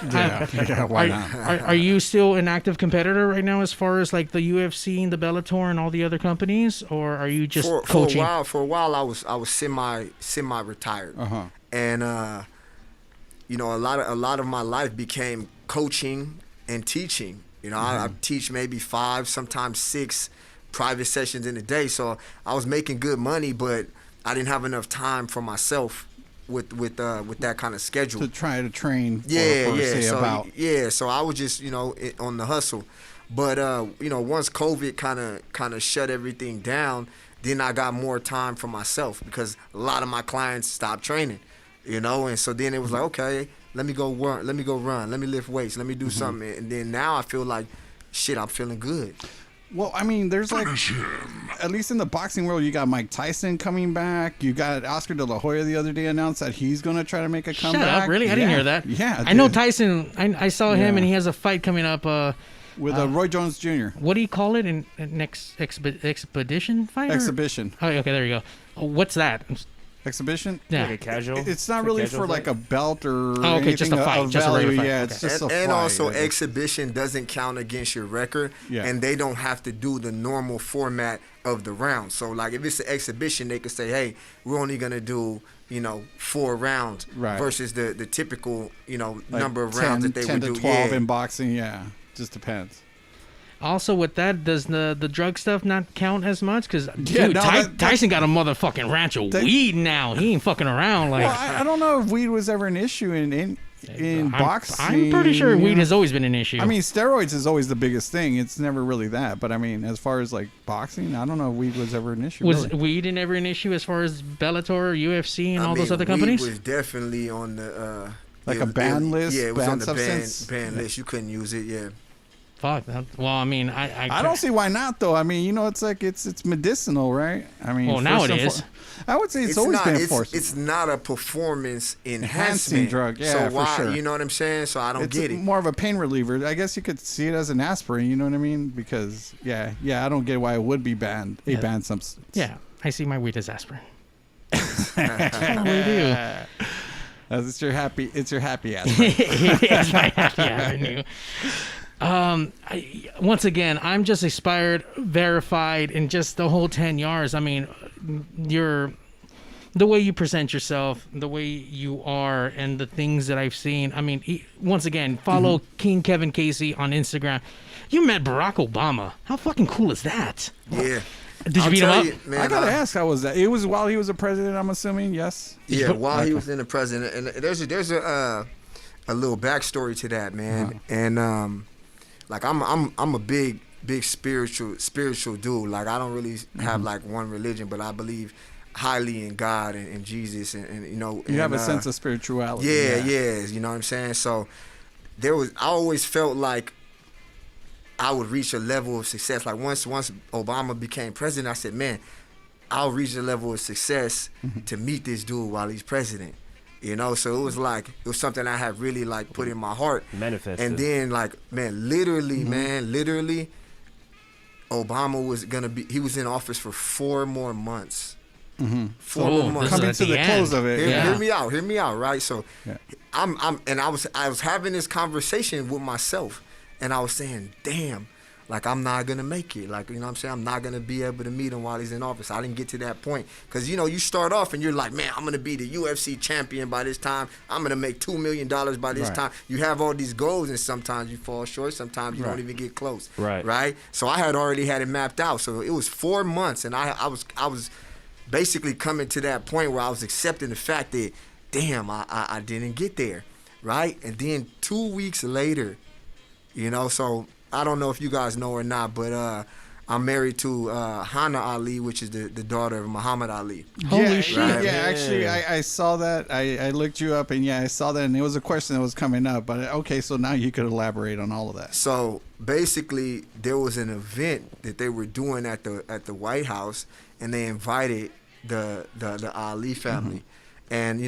Why not? Are you still an active competitor right now, as far as like the UFC and the Bellator and all the other companies, or are you just coaching? For a while, I was semi retired, and a lot of my life became coaching and teaching. You know, I teach maybe 5, sometimes 6 private sessions in a day. So I was making good money, but I didn't have enough time for myself with that kind of schedule to try to train. So I was just on the hustle. But once COVID kind of shut everything down, then I got more time for myself because a lot of my clients stopped training. And so then it was like, okay, let me go run, let me lift weights, let me do something. And then now I feel like, shit, I'm feeling good. Well, I mean, there's like, at least in the boxing world, you got Mike Tyson coming back. You got Oscar De La Hoya the other day announced that he's going to try to make a comeback. Shut up, really? I didn't hear that. Yeah. I know Tyson. I saw him, and he has a fight coming up. With Roy Jones Jr. What do you call it? An expedition fight? Exhibition. Oh, okay, there you go. What's that? Exhibition? Yeah. Like a casual. It's not really for like a belt or okay, just a fight, just a value. regular fight. Yeah, Okay. it's just a fight. And also, exhibition doesn't count against your record, and they don't have to do the normal format of the round. So, like, if it's an exhibition, they could say, "Hey, we're only gonna do 4 rounds versus the typical like number of rounds that they 10 would to do." 12 in boxing. Yeah, just depends. Also, with that, does the drug stuff not count as much? Because Tyson got a motherfucking ranch of weed now. He ain't fucking around. Like, well, I don't know if weed was ever an issue in boxing. I'm pretty sure weed has always been an issue. I mean, steroids is always the biggest thing. It's never really that. But I mean, as far as like boxing, I don't know if weed was ever an issue. Was weed never an issue as far as Bellator, UFC, and all those other companies? Weed was definitely on the like a ban list. Yeah, it was on the substance? ban list. You couldn't use it. Yeah. Fuck. Well, I mean, I don't see why not though. I mean, it's like it's medicinal, right? I mean, well, now it is. I would say it's always been forced. It's not a performance enhancing drug. Yeah, so why? For sure. You know what I'm saying? So I don't get it. It's more of a pain reliever. I guess you could see it as an aspirin. You know what I mean? Because I don't get why it would be banned. A banned substance. Yeah, I see my weed as aspirin. I really do. It's your happy aspirin. It's my happy avenue. Once again, I'm just expired, verified, and just the whole 10 yards. I mean, the way you present yourself, the way you are, and the things that I've seen. I mean, once again, follow King Kevin Casey on Instagram. You met Barack Obama. How fucking cool is that? Yeah. Did you beat him up? Man, I gotta ask, how was that? It was while he was a president, I'm assuming. Yes. Yeah, while he was in the president, and there's a little backstory to that, man. And like I'm a big spiritual dude. Like I don't really have like one religion, but I believe highly in God and Jesus, and you have a sense of spirituality. Yeah, you know what I'm saying. So I always felt like I would reach a level of success. Like once Obama became president, I said, man, I'll reach a level of success to meet this dude while he's president. So it was something I had really like put in my heart. Manifested. And then like, man, literally, Obama he was in office for 4 more months. 4 more months. Coming to the close of it. Hear me out, right? So I was having this conversation with myself, and I was saying, damn, like I'm not gonna make it. Like, you know what I'm saying? I'm not gonna be able to meet him while he's in office. I didn't get to that point. Cause you start off and you're like, man, I'm gonna be the UFC champion by this time. I'm gonna make $2 million by this time. You have all these goals, and sometimes you fall short, sometimes you don't even get close. Right? So I had already had it mapped out. So it was 4 months, and I was basically coming to that point where I was accepting the fact that, damn, I didn't get there. Right? And then 2 weeks later, so I don't know if you guys know or not, but I'm married to Hana Ali, which is the daughter of Muhammad Ali. Holy shit. Right? Yeah, actually, I saw that. I looked you up, and I saw that, and it was a question that was coming up. But okay, so now you could elaborate on all of that. So basically, there was an event that they were doing at the White House, and they invited the Ali family. And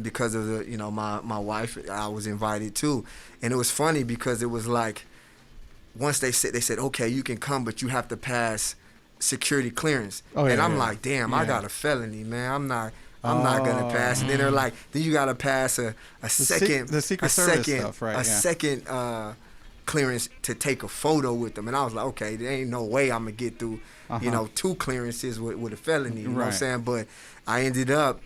because of my wife, I was invited too. And it was funny because it was like, once they said, okay, you can come, but you have to pass security clearance. I'm like, damn, I got a felony, man. I'm not gonna pass. And then they're like, then you gotta pass a second clearance to take a photo with them. And I was like, okay, there ain't no way I'm gonna get through 2 clearances with a felony. You know what I'm saying? But I ended up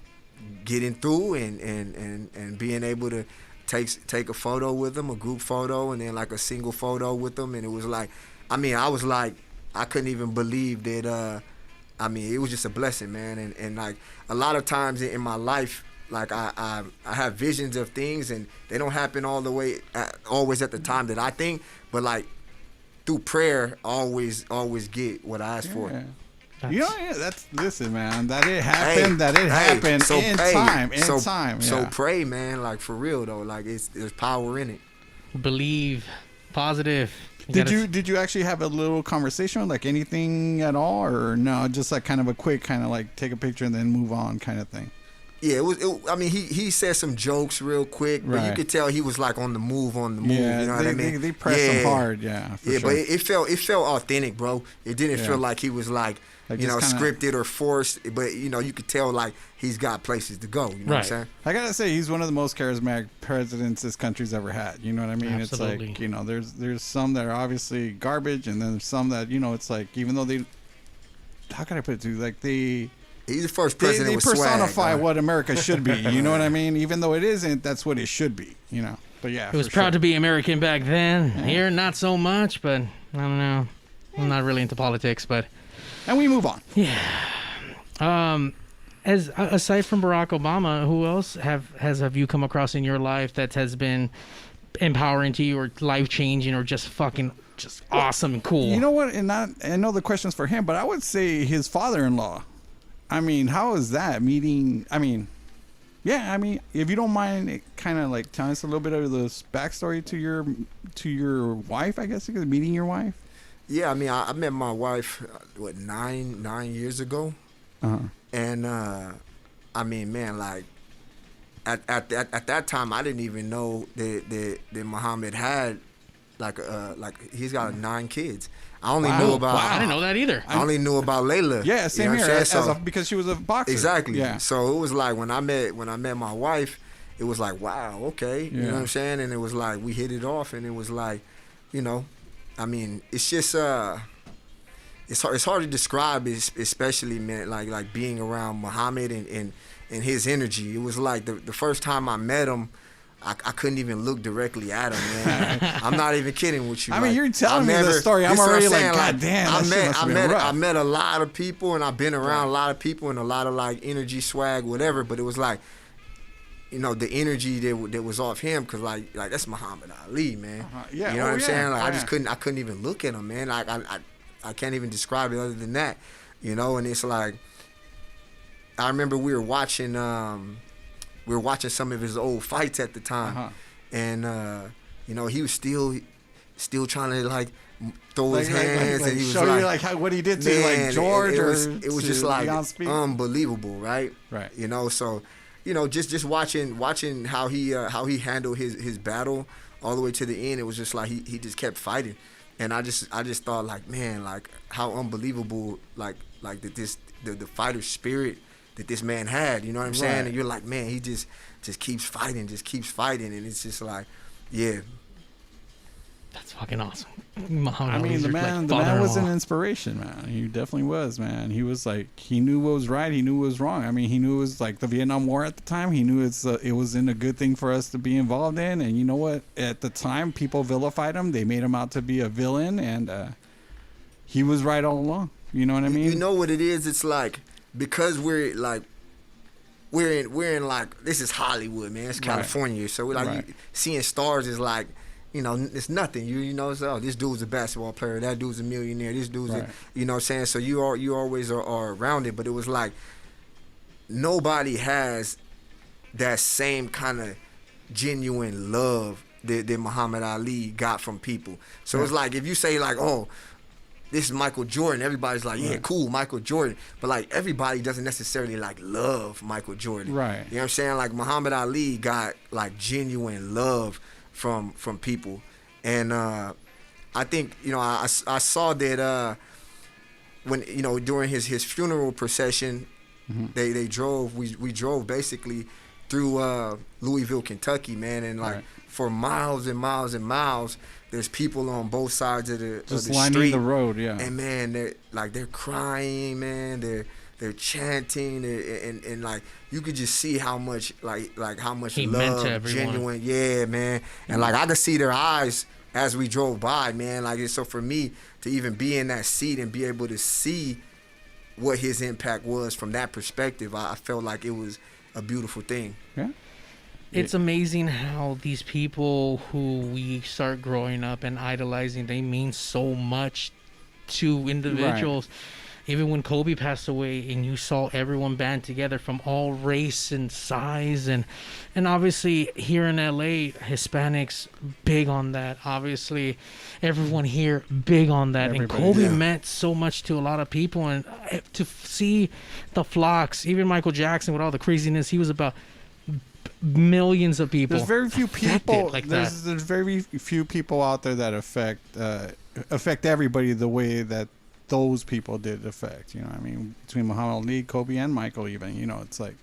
getting through and being able to take a photo with them, a group photo, and then like a single photo with them. And it was like, I was like, I couldn't even believe that. It was just a blessing, man. And like a lot of times in my life, like I have visions of things, and they don't happen all the way always at the time that I think, but like through prayer, I always get what I ask for. Listen, man, that it happened. So in time. So pray, man, like for real though. Like there's power in it. Believe, positive. Did you actually have a little conversation, like anything at all, or no? Just like kind of a quick, kind of like take a picture and then move on, kind of thing. Yeah, I mean, he said some jokes real quick, but you could tell he was like on the move. Yeah, you know what I mean? They pressed him hard, for sure. But it felt authentic, bro. It didn't feel like he was like scripted or forced. But you could tell like he's got places to go. You know what I'm saying? I gotta say, he's one of the most charismatic presidents this country's ever had. You know what I mean? Absolutely. It's like there's some that are obviously garbage, and then there's some that it's like even though they, how can I put it to you? Like he's the first president they with personify swag, what America should be. You know what I mean? Even though it isn't, that's what it should be. But yeah, It was proud to be American back then. Here, not so much, but I don't know. I'm not really into politics, but. And we move on. Yeah. As aside from Barack Obama, who else have you come across in your life that has been empowering to you or life changing or just awesome and cool? You know what? And I know the question's for him, but I would say his father-in-law. I mean, how is that meeting? I mean, if you don't mind, kind of like telling us a little bit of the backstory to your wife, I guess, because meeting your wife. Yeah, I mean, I met my wife 9 years ago, and I mean, man, like at that time, I didn't even know that Muhammad had like he's got 9 kids. I only knew about. Wow, I didn't know that either. I only knew about Layla. Yeah, same here. Because she was a boxer. Exactly. Yeah. So it was like when I met my wife, it was like, wow, okay, you know what I'm saying, and it was like we hit it off, and it was like, I mean, it's just it's hard to describe, especially, man, like being around Muhammad and his energy. It was like the first time I met him, I couldn't even look directly at him, man. I'm not even kidding with you. I mean, you're telling me the story. I'm already like, God damn, I met a lot of people, and I've been around a lot of people and a lot of like energy, swag, whatever. But it was like, the energy that was off him, because like that's Muhammad Ali, man. Yeah, you know what I'm saying? Like I I couldn't even look at him, man. I can't even describe it other than that, And it's like, I remember we were watching some of his old fights at the time, and he was still trying to like throw his hands, and he was show you like what he did to like George. It was just like unbelievable, right? Right. So just watching how he handled his battle all the way to the end. It was just like he just kept fighting, and I just thought like, man, like how unbelievable like the fighter spirit that this man had, you know what I'm saying? And you're like, man, he just keeps fighting, and it's just like, yeah. That's fucking awesome. I mean, the man was an inspiration, man. He definitely was, man. He was like, he knew what was right, he knew what was wrong. I mean, he knew it was like the Vietnam War at the time. He knew it was in a good thing for us to be involved in. And you know what? At the time, people vilified him. They made him out to be a villain, and he was right all along. You know what I mean? You know what it is? It's like, because we're in like, this is Hollywood, man. It's California, so we're like seeing stars is like, it's nothing. You know, so this dude's a basketball player, that dude's a millionaire, this dude's a, you know what I'm saying? So you always are around it, but it was like nobody has that same kind of genuine love that Muhammad Ali got from people. So it's like, if you say like, oh, this is Michael Jordan, everybody's like, yeah, cool, Michael Jordan. But like, everybody doesn't necessarily like love Michael Jordan. Right. You know what I'm saying? Like, Muhammad Ali got like genuine love from people. And I think, I saw that when, during his funeral procession, we drove basically through Louisville, Kentucky, man, and like for miles and miles and miles, there's people on both sides of the lining street, the road, and man, they're crying, man, they're chanting, and like you could just see how much how much he meant love, to everyone. genuine, yeah, man, and like I could see their eyes as we drove by, man. Like, so for me to even be in that seat and be able to see what his impact was from that perspective, I felt like it was a beautiful thing. Yeah. It's amazing how these people who we start growing up and idolizing, they mean so much to individuals. even when Kobe passed away, and you saw everyone band together from all race and size, and obviously here in LA, Hispanics big on that. Obviously, everyone here big on that. Everybody, and Kobe meant so much to a lot of people, and to see the flocks, even Michael Jackson with all the craziness he was about, millions of people. There's very few people like there's very few people out there that affect everybody the way that those people did affect. You know what I mean? Between Muhammad Ali, Kobe, and Michael, even, you know, it's like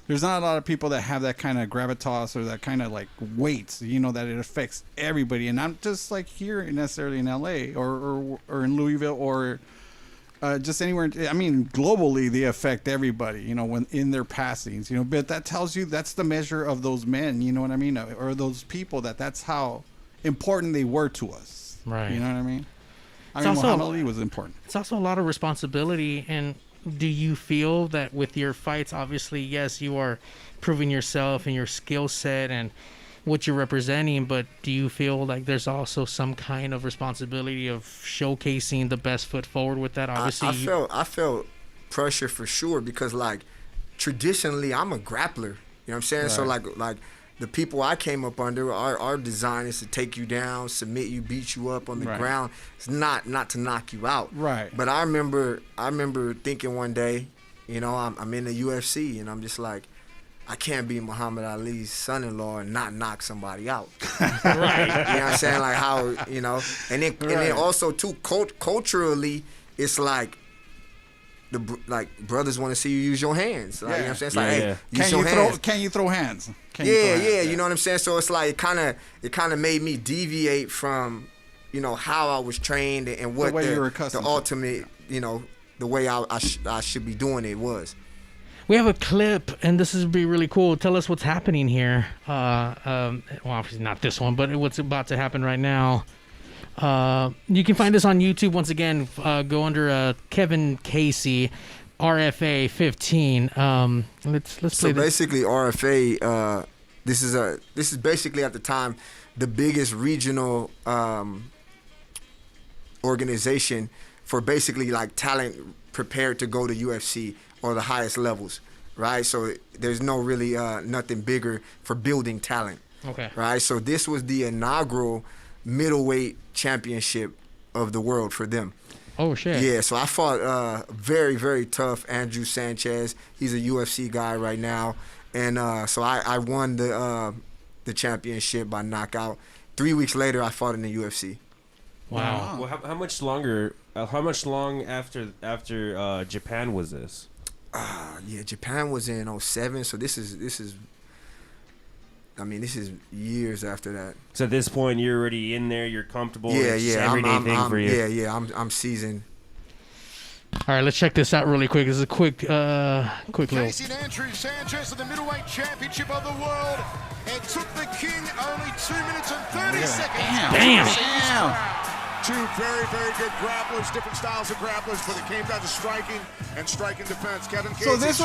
there's not a lot of people that have that kind of gravitas or that kind of like weight, you know, that it affects everybody. And not just like here necessarily in LA or in Louisville or just anywhere. I mean, globally, they affect everybody, you know, when in their passings, you know, but that tells you that's the measure of those men, you know what I mean? Or those people, that's how important they were to us. Right. You know what I mean? Also, Muhammad Ali was important. It's also a lot of responsibility. And do you feel that with your fights, obviously, yes, you are proving yourself and your skill set and what you're representing, but do you feel like there's also some kind of responsibility of showcasing the best foot forward with that? Obviously, I felt pressure for sure, because like traditionally I'm a grappler. You know what I'm saying? Right. So like the people I came up under, our design is to take you down, submit you, beat you up on the ground. It's not to knock you out. Right. But I remember thinking one day, you know, I'm in the UFC and I'm just like, I can't be Muhammad Ali's son-in-law and not knock somebody out. Right. You know what I'm saying? Like how, you know, and then also too culturally, it's like brothers want to see you use your hands. Like, you know what I'm saying? It's like, hey, use your hands. Can you throw hands? You know what I'm saying? So it's like it kind of made me deviate from, you know, how I was trained and what the ultimate, you know, the way I should be doing it was. We have a clip, and this is be really cool. Tell us what's happening here. Well, obviously not this one, but what's about to happen right now. You can find us on YouTube. Once again, go under Kevin Casey, RFA 15. Let's play. So basically, RFA. This is basically at the time the biggest regional organization for basically like talent prepared to go to UFC or the highest levels, right? So there's no really nothing bigger for building talent. Okay. Right. So this was the inaugural middleweight championship of the world for them. Oh shit. Yeah. So I fought very, very tough Andrew Sanchez. He's a UFC guy right now, and so I won the championship by knockout. 3 weeks later, I fought in the UFC. Wow. Well, how much longer? How much long after Japan was this? Yeah, Japan was in 2007, so this is. I mean, this is years after that. So at this point, you're already in there. You're comfortable. Yeah, it's yeah. everyday thing for you. Yeah. I'm seasoned. All right, let's check this out really quick. This is a quick little. Facing Andrew Sanchez in the middleweight championship of the world. It took the king only 2 minutes and 30 seconds. Damn. Two very, very good grapplers, different styles of grapplers, but it came down to striking and striking defense. Kevin Casey. So this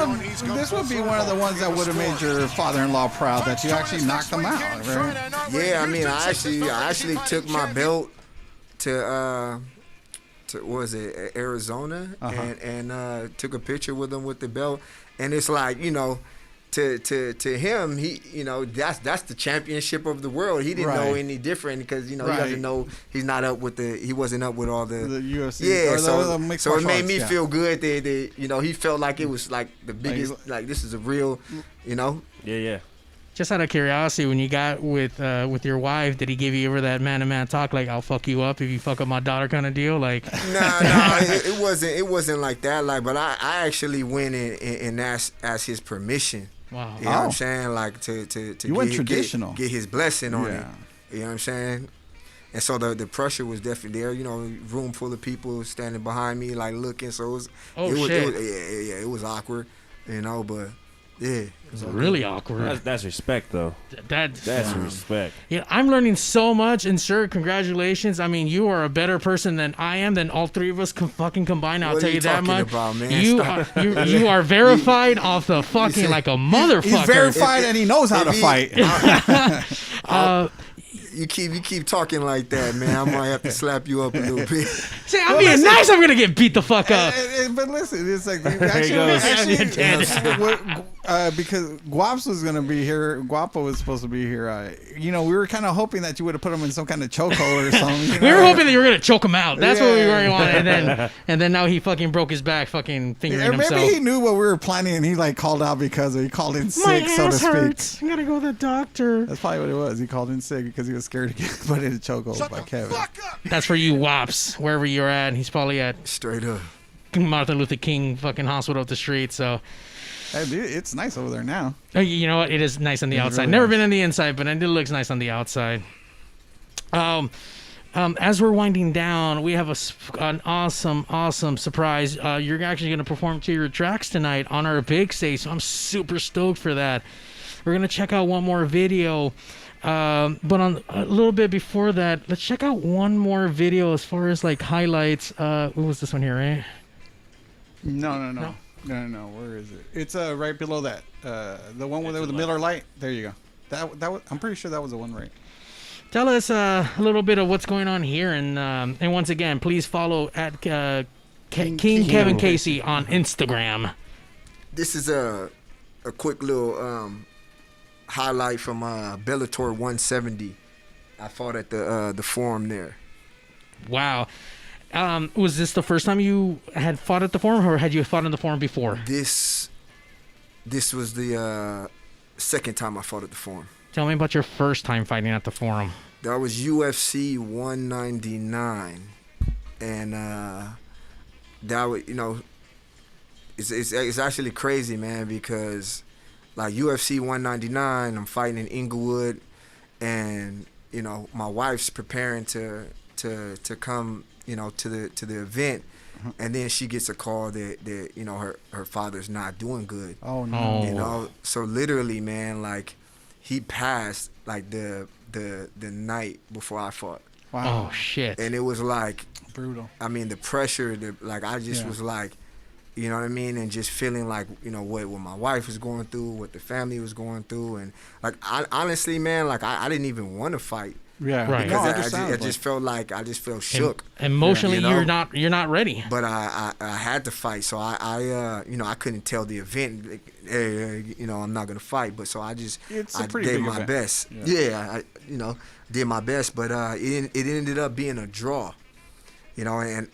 would be one of the ones that would have made your father-in-law proud, that you actually knocked them out, right? Yeah, I mean, I actually took my belt to what was it, Arizona, and took a picture with him with the belt, and it's like, you know, to him, he, you know, that's the championship of the world. He didn't know any different because, you know, he doesn't know, he wasn't up with all the UFC. Yeah, so it made me feel good that you know, he felt like it was like the biggest, like this is a real, you know. Yeah. Just out of curiosity, when you got with your wife, did he give you ever that man-to-man talk, like I'll fuck you up if you fuck up my daughter kind of deal? Like, no, it wasn't like that. Like, but I actually went and asked his permission. Wow. You know what I'm saying? Like to you went traditional. Get his blessing on it. You know what I'm saying? And so the pressure was definitely there. You know, room full of people standing behind me, like looking. So it was awkward. You know, but yeah, it was really awkward. That's respect, though. That's respect. Yeah, I'm learning so much, and sir, congratulations. I mean, you are a better person than I am, than all three of us fucking combined. I'll tell you that much. About, man? You are verified off the fucking like a motherfucker. He's verified and he knows how to fight. You keep talking like that, man. I might have to slap you up a little bit. See, I'm being nice. I'm gonna get beat the fuck up. But listen, it's like because Guaps was gonna be here. Guapo was supposed to be here. We were kind of hoping that you would have put him in some kind of chokehold or something. We were hoping that you were gonna choke him out. That's what we really wanted. And then now he fucking broke his back, fucking fingering himself. Maybe he knew what we were planning, and he like called out because he called in sick, My so to ass speak. hurts. I gotta go to the doctor. That's probably what it was. He called in sick because he was scared to get put in a chokehold by Kevin. That's for you wops, wherever you're at. He's probably at Straight up Martin Luther King fucking hospital up the street. So, hey, dude, it's nice over there now. you know what? It is nice on the outside. Really Never nice. been on the inside, but it looks nice on the outside. As we're winding down, we have an awesome surprise. You're actually going to perform to your tracks tonight on our big stage. So I'm super stoked for that. We're going to check out one more video. But on a little bit before that, let's check out one more video as far as like highlights. What was this one here, right? No. Where is it? It's right below that. The one with the Miller Lite. There you go. That was, I'm pretty sure that was the one, right? Tell us a little bit of what's going on here, and once again, please follow at King Kevin Casey on Instagram. This is a quick little highlight from Bellator 170. I fought at the forum there. Wow. Was this the first time you had fought at the forum, or had you fought in the forum before? This was the second time I fought at the forum. Tell me about your first time fighting at the forum. That was UFC 199, and that was, it's actually crazy, man, because like UFC 199, I'm fighting in Inglewood, and my wife's preparing to come, to the event, and then she gets a call that her father's not doing good. Oh no! So literally, man, like he passed like the night before I fought. Wow. Oh shit! And it was like brutal. I mean, the pressure, I just was like, you know what I mean, and just feeling like what my wife was going through, what the family was going through, and like honestly, man, like I didn't even want to fight. Yeah, right. Because I just felt shook. Emotionally, you're not ready. But I had to fight, so I couldn't tell the event, like, hey, I'm not gonna fight. But so I did my best. Yeah, I did my best. But it ended up being a draw. And right.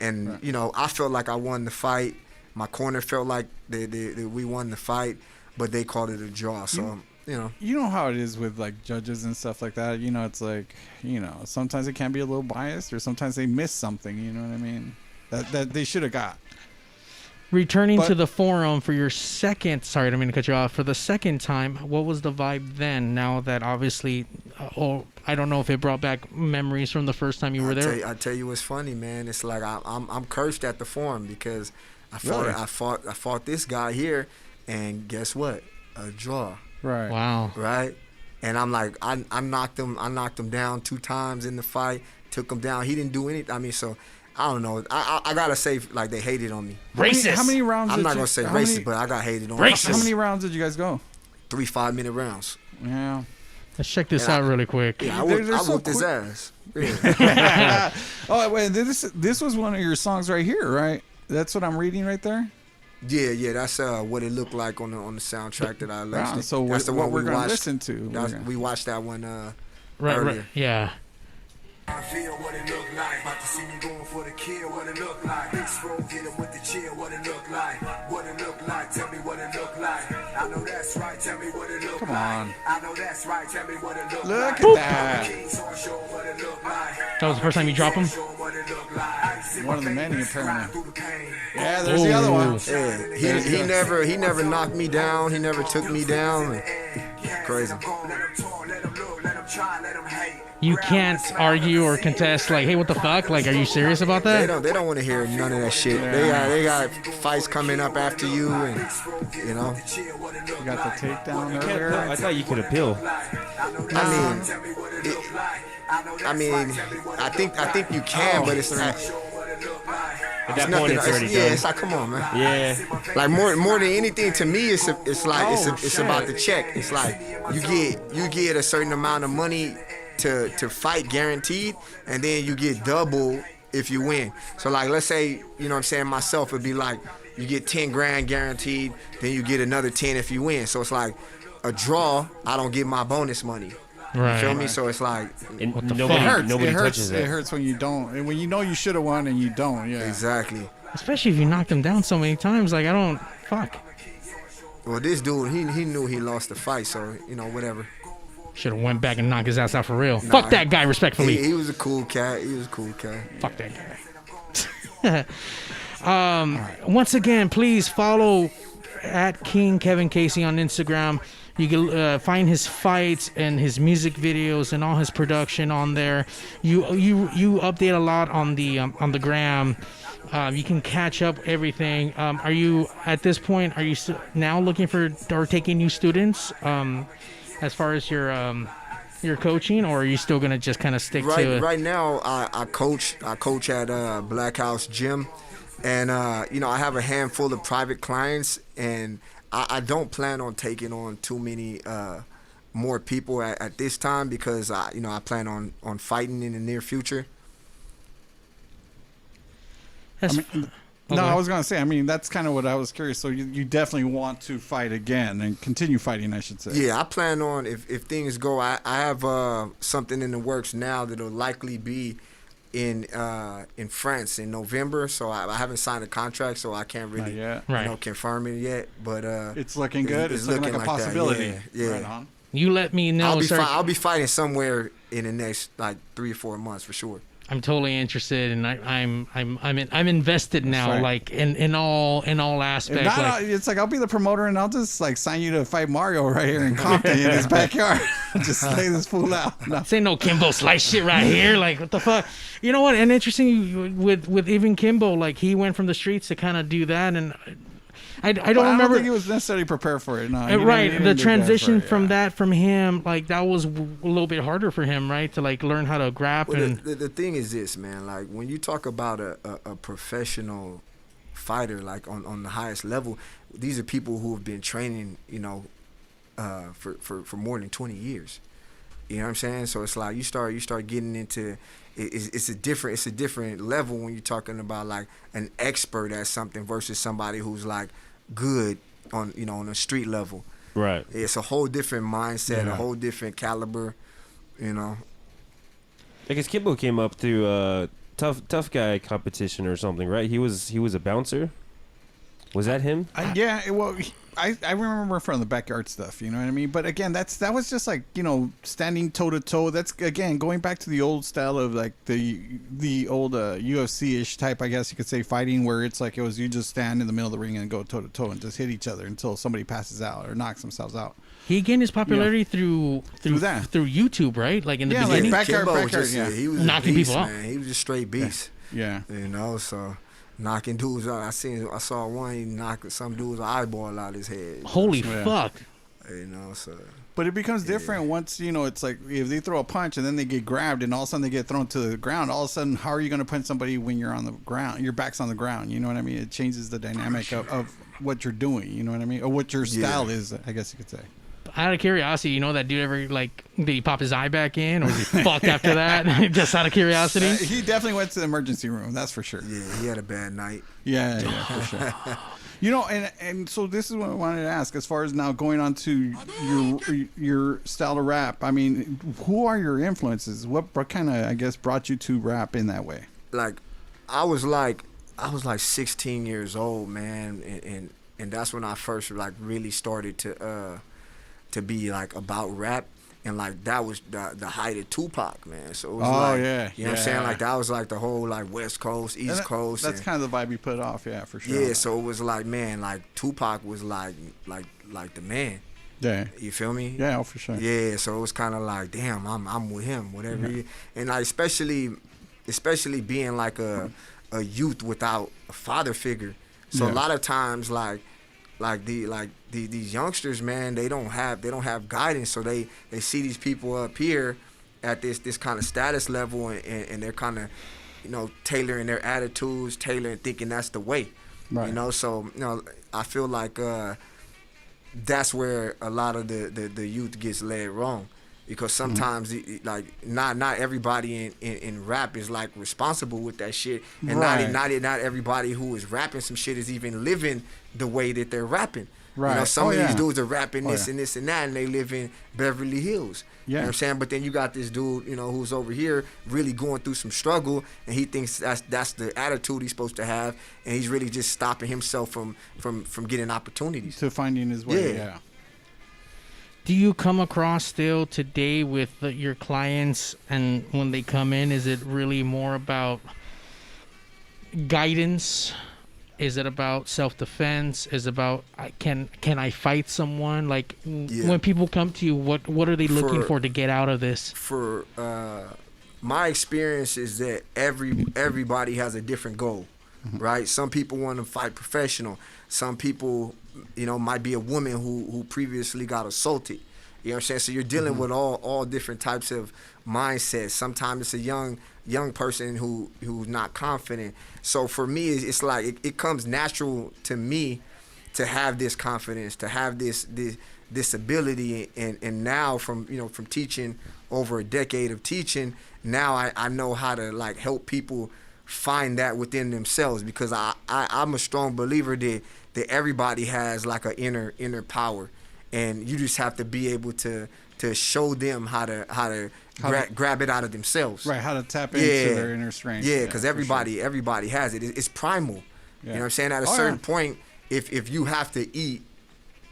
I felt like I won the fight. My corner felt like we won the fight, but they called it a draw. So. You know how it is with like judges and stuff like that. It's like, sometimes it can be a little biased, or sometimes they miss something. You know what I mean? That they should have got. Returning to the forum for your second. Sorry, I didn't mean to cut you off. For the second time, what was the vibe then? Now that obviously, I don't know if it brought back memories from the first time you were there. I tell you what's funny, man. It's like I'm cursed at the forum because I fought this guy here, and guess what? A draw. Right. Wow. Right. And I'm like, I knocked him down 2 times in the fight. Took him down. He didn't do anything. I mean, so I don't know. I gotta say, like, they hated on me. Racist. How many rounds? I'm not gonna say racist, but I got hated on. Racist. How many rounds did you guys go? 3 5-minute rounds. Yeah. Let's check this out really quick. Yeah, I whooped his ass. Yeah. Oh wait, this was one of your songs right here, right? That's what I'm reading right there. Yeah, that's what it looked like on the soundtrack that I listened to. So that's the one we're we gonna watched. Listen to. We watched that one right, earlier. Right, yeah. I feel what it look like. About to see me going for the kill. What it look like. Big scroll, get him with the chill. What it look like. What it look like. Tell me what it look like. I know that's right. Tell me what it look like. Come on. I know that's right. Tell me what it look like. Look at that. That was the first time you dropped him? One of the many, apparently. Yeah, there's the other one. Yeah, he never knocked me down. He never took me down. Crazy. You can't argue or contest, like, hey, what the fuck? Like, are you serious about that? They don't want to hear none of that shit. Yeah. They got fights coming up after you, and You got the takedown earlier. I thought you could appeal. I think you can, but it's not. At that point, it's already done. Yeah, it's like, come on, man. Yeah. Like more than anything to me, it's about the check. It's like you get a certain amount of money, to fight guaranteed, and then you get double if you win. So like, let's say, you know what I'm saying, myself would be like, you get 10 grand guaranteed, then you get another 10 if you win. So it's like a draw, I don't get my bonus money. Right. You feel me? So it's like, And It nobody touches It it. hurts when you don't, and when you know you should have won and you don't. Yeah. exactly. Especially if you knock them down so many times. Like, I don't. Fuck. Well, this dude, he knew he lost the fight, so, you know, whatever. Should have went back and knocked his ass out for real. Fuck that guy, respectfully. He was a cool cat. Fuck that guy. Once again, please follow at King Kevin Casey on Instagram. You can find his fights and his music videos and all his production on there. You update a lot on the gram. You can catch up everything. Are you at this point? Are you now looking for or taking new students? As far as your coaching, or are you still gonna just kind of stick to it? Right now, I coach at Black House Gym, and you know, I have a handful of private clients, and I don't plan on taking on too many more people at this time, because I plan on fighting in the near future. I was gonna say. I mean, that's kind of what I was curious. So you definitely want to fight again and continue fighting, I should say. Yeah, I plan on, if things go. I have something in the works now that'll likely be in France in November. So I haven't signed a contract, so I can't really confirm it yet. But it's looking good. It's looking like a possibility. Yeah. Right on. You let me know. I'll be fighting somewhere in the next like 3 or 4 months for sure. I'm totally interested, and I'm invested now, like in all aspects. It's like I'll be the promoter, and I'll just like sign you to fight Mario right here in Compton in his backyard. Just lay this fool out. This ain't no Kimbo Slice shit right here. Like, what the fuck? You know what? And interesting with even Kimbo, like he went from the streets to kind of do that, and I don't remember. I don't think he was necessarily prepared for it. No, the transition from him, like that was a little bit harder for him, right? To like learn how to grapple. Well, the thing is this, man. Like when you talk about a professional fighter, like on the highest level, these are people who have been training, you know, for more than 20 years. You know what I'm saying? So it's like you start getting into. It's a different level when you're talking about like an expert at something versus somebody who's like good on a street level. Right. It's a whole different mindset, a whole different caliber, you know. I guess Kimbo came up through tough guy competition or something, right? He was a bouncer. Was that him? I remember from the backyard stuff, you know what I mean? But again, that was just like, you know, standing toe to toe. That's again going back to the old style of like the old UFC-ish type, I guess you could say, fighting, where it's like you just stand in the middle of the ring and go toe to toe and just hit each other until somebody passes out or knocks themselves out. He gained his popularity through YouTube, right? Like in the beginning, like backyard, he was knocking beast, people out. Man. He was a straight beast. Yeah. You know, so knocking dudes out. I saw one, he knocked some dude's eyeball out his head. Holy fuck. You know, so. But it becomes different once, you know, it's like if they throw a punch and then they get grabbed and all of a sudden they get thrown to the ground, all of a sudden, how are you going to punch somebody when you're on the ground? Your back's on the ground. You know what I mean? It changes the dynamic of what you're doing. You know what I mean? Or what your style is, I guess you could say. Out of curiosity, you know that dude ever like did he pop his eye back in, or was he fucked after that? Just out of curiosity. He definitely went to the emergency room. That's for sure. Yeah, he had a bad night. Yeah, for sure. You know, and so this is what I wanted to ask. As far as now going on to your style of rap, I mean, who are your influences? What kind of, I guess, brought you to rap in that way? Like, I was like 16 years old, man, and that's when I first like really started to be like about rap, and like that was the height of Tupac, man. So it was you know what I'm saying, like that was like the whole like West Coast, East Coast. That's kind of the vibe you put off, yeah, for sure. Yeah, so it was like, man, like Tupac was like the man. Yeah. You feel me? Yeah, for sure. Yeah, so it was kind of like, damn, I'm with him, whatever. And like especially being like a youth without a father figure. So a lot of times these youngsters, man, they don't have guidance, so they see these people up here at this kind of status level, and they're kind of, you know, tailoring their attitudes, thinking that's the way, right. You know. So, you know, I feel like that's where a lot of the youth gets led wrong. because sometimes like not everybody in rap is like responsible with that shit, and not everybody who is rapping some shit is even living the way that they're rapping. Right. You know, some of these dudes are rapping this and this and that, and they live in Beverly Hills. Yeah. You know what I'm saying? But then you got this dude, you know, who's over here really going through some struggle, and he thinks that's the attitude he's supposed to have, and he's really just stopping himself from getting opportunities. To finding his way, yeah. Do you come across still today with your clients, and when they come in, is it really more about guidance? Is it about self-defense? Is it about can I fight someone? Like when people come to you, what are they looking for to get out of this? For my experience is that everybody has a different goal, right? Some people want to fight professional. Some people, you know, might be a woman who previously got assaulted. You know what I'm saying? So you're dealing with all different types of mindsets. Sometimes it's a young person who's not confident. So for me, it's like it comes natural to me to have this confidence, to have this ability, and now from teaching over a decade of teaching, now I know how to like help people find that within themselves, because I'm a strong believer that everybody has like an inner power, and you just have to be able to show them how to grab it out of themselves. Right, how to tap into their inner strength. Yeah, because everybody has it. It's primal. You know what I'm saying? At a certain point, if you have to eat,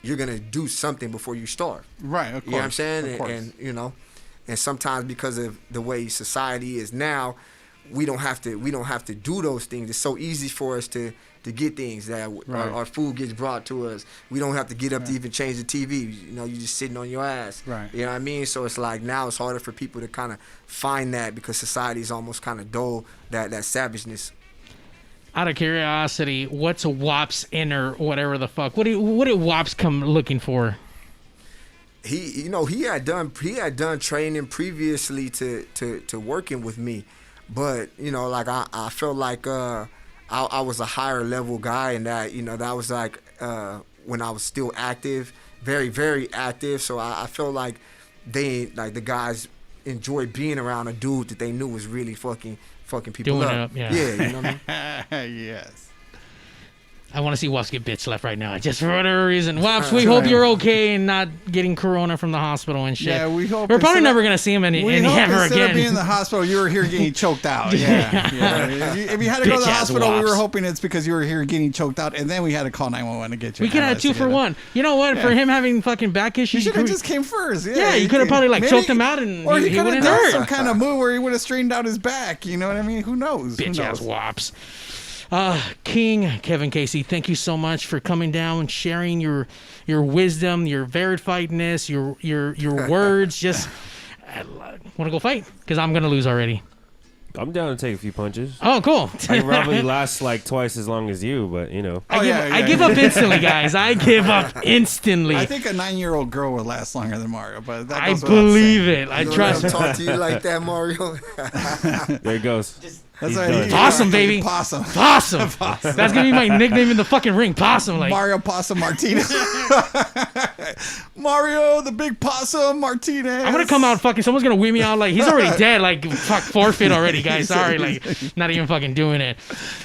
you're gonna do something before you starve. Right, of course. You know what I'm saying? Of course. And you know, and sometimes because of the way society is now, we don't have to do those things. It's so easy for us to get things that our food gets brought to us. We don't have to get up to even change the TV. You know, you're just sitting on your ass. Right. You know what I mean? So it's like now it's harder for people to kind of find that, because society's almost kind of dull that savageness. Out of curiosity, what's a WAP's inner whatever the fuck? What did WAP's come looking for? He had done training previously to working with me, but you know, like I felt like I was a higher level guy, and that, you know, that was like when I was still active, very, very active. So I felt like the guys enjoyed being around a dude that they knew was really fucking people doing up. Yeah, you know what I mean? Yes. I want to see Waps get bitch left right now, just for whatever reason. Waps, we hope you're okay and not getting corona from the hospital and shit. Yeah, we hope. We're probably never gonna see him ever instead again. of being in the hospital, you were here getting choked out. Yeah. If you had to go to the hospital, we were hoping it's because you were here getting choked out, and then we had to call 911 to get you. We could have 2 for 1. You know what? For him having fucking back issues, you should have just came first. Yeah, you could have probably like choked him out, and or he he could wouldn't have done hurt. some kind of move where he would have straightened out his back. You know what I mean? Who knows? Bitch ass Wops. King Kevin Casey, thank you so much for coming down and sharing your wisdom, your verifiedness, your words. Just want to go fight, because I'm gonna lose already. I'm down to take a few punches. Oh, cool. I can probably last like twice as long as you, but you know. I give up instantly, guys. I give up instantly. I think a 9-year-old girl would last longer than Mario, but that I goes believe it. I trust. Talk to you like that, Mario. There it goes. That's right. Possum, baby. Possum. Possum. That's gonna be my nickname in the fucking ring. Possum, like Mario Possum Martinez. Mario the Big Possum Martinez. I'm gonna come out fucking. Someone's gonna weed me out. Like he's already dead. Like fuck, forfeit already, guys. Sorry, like not even fucking doing it.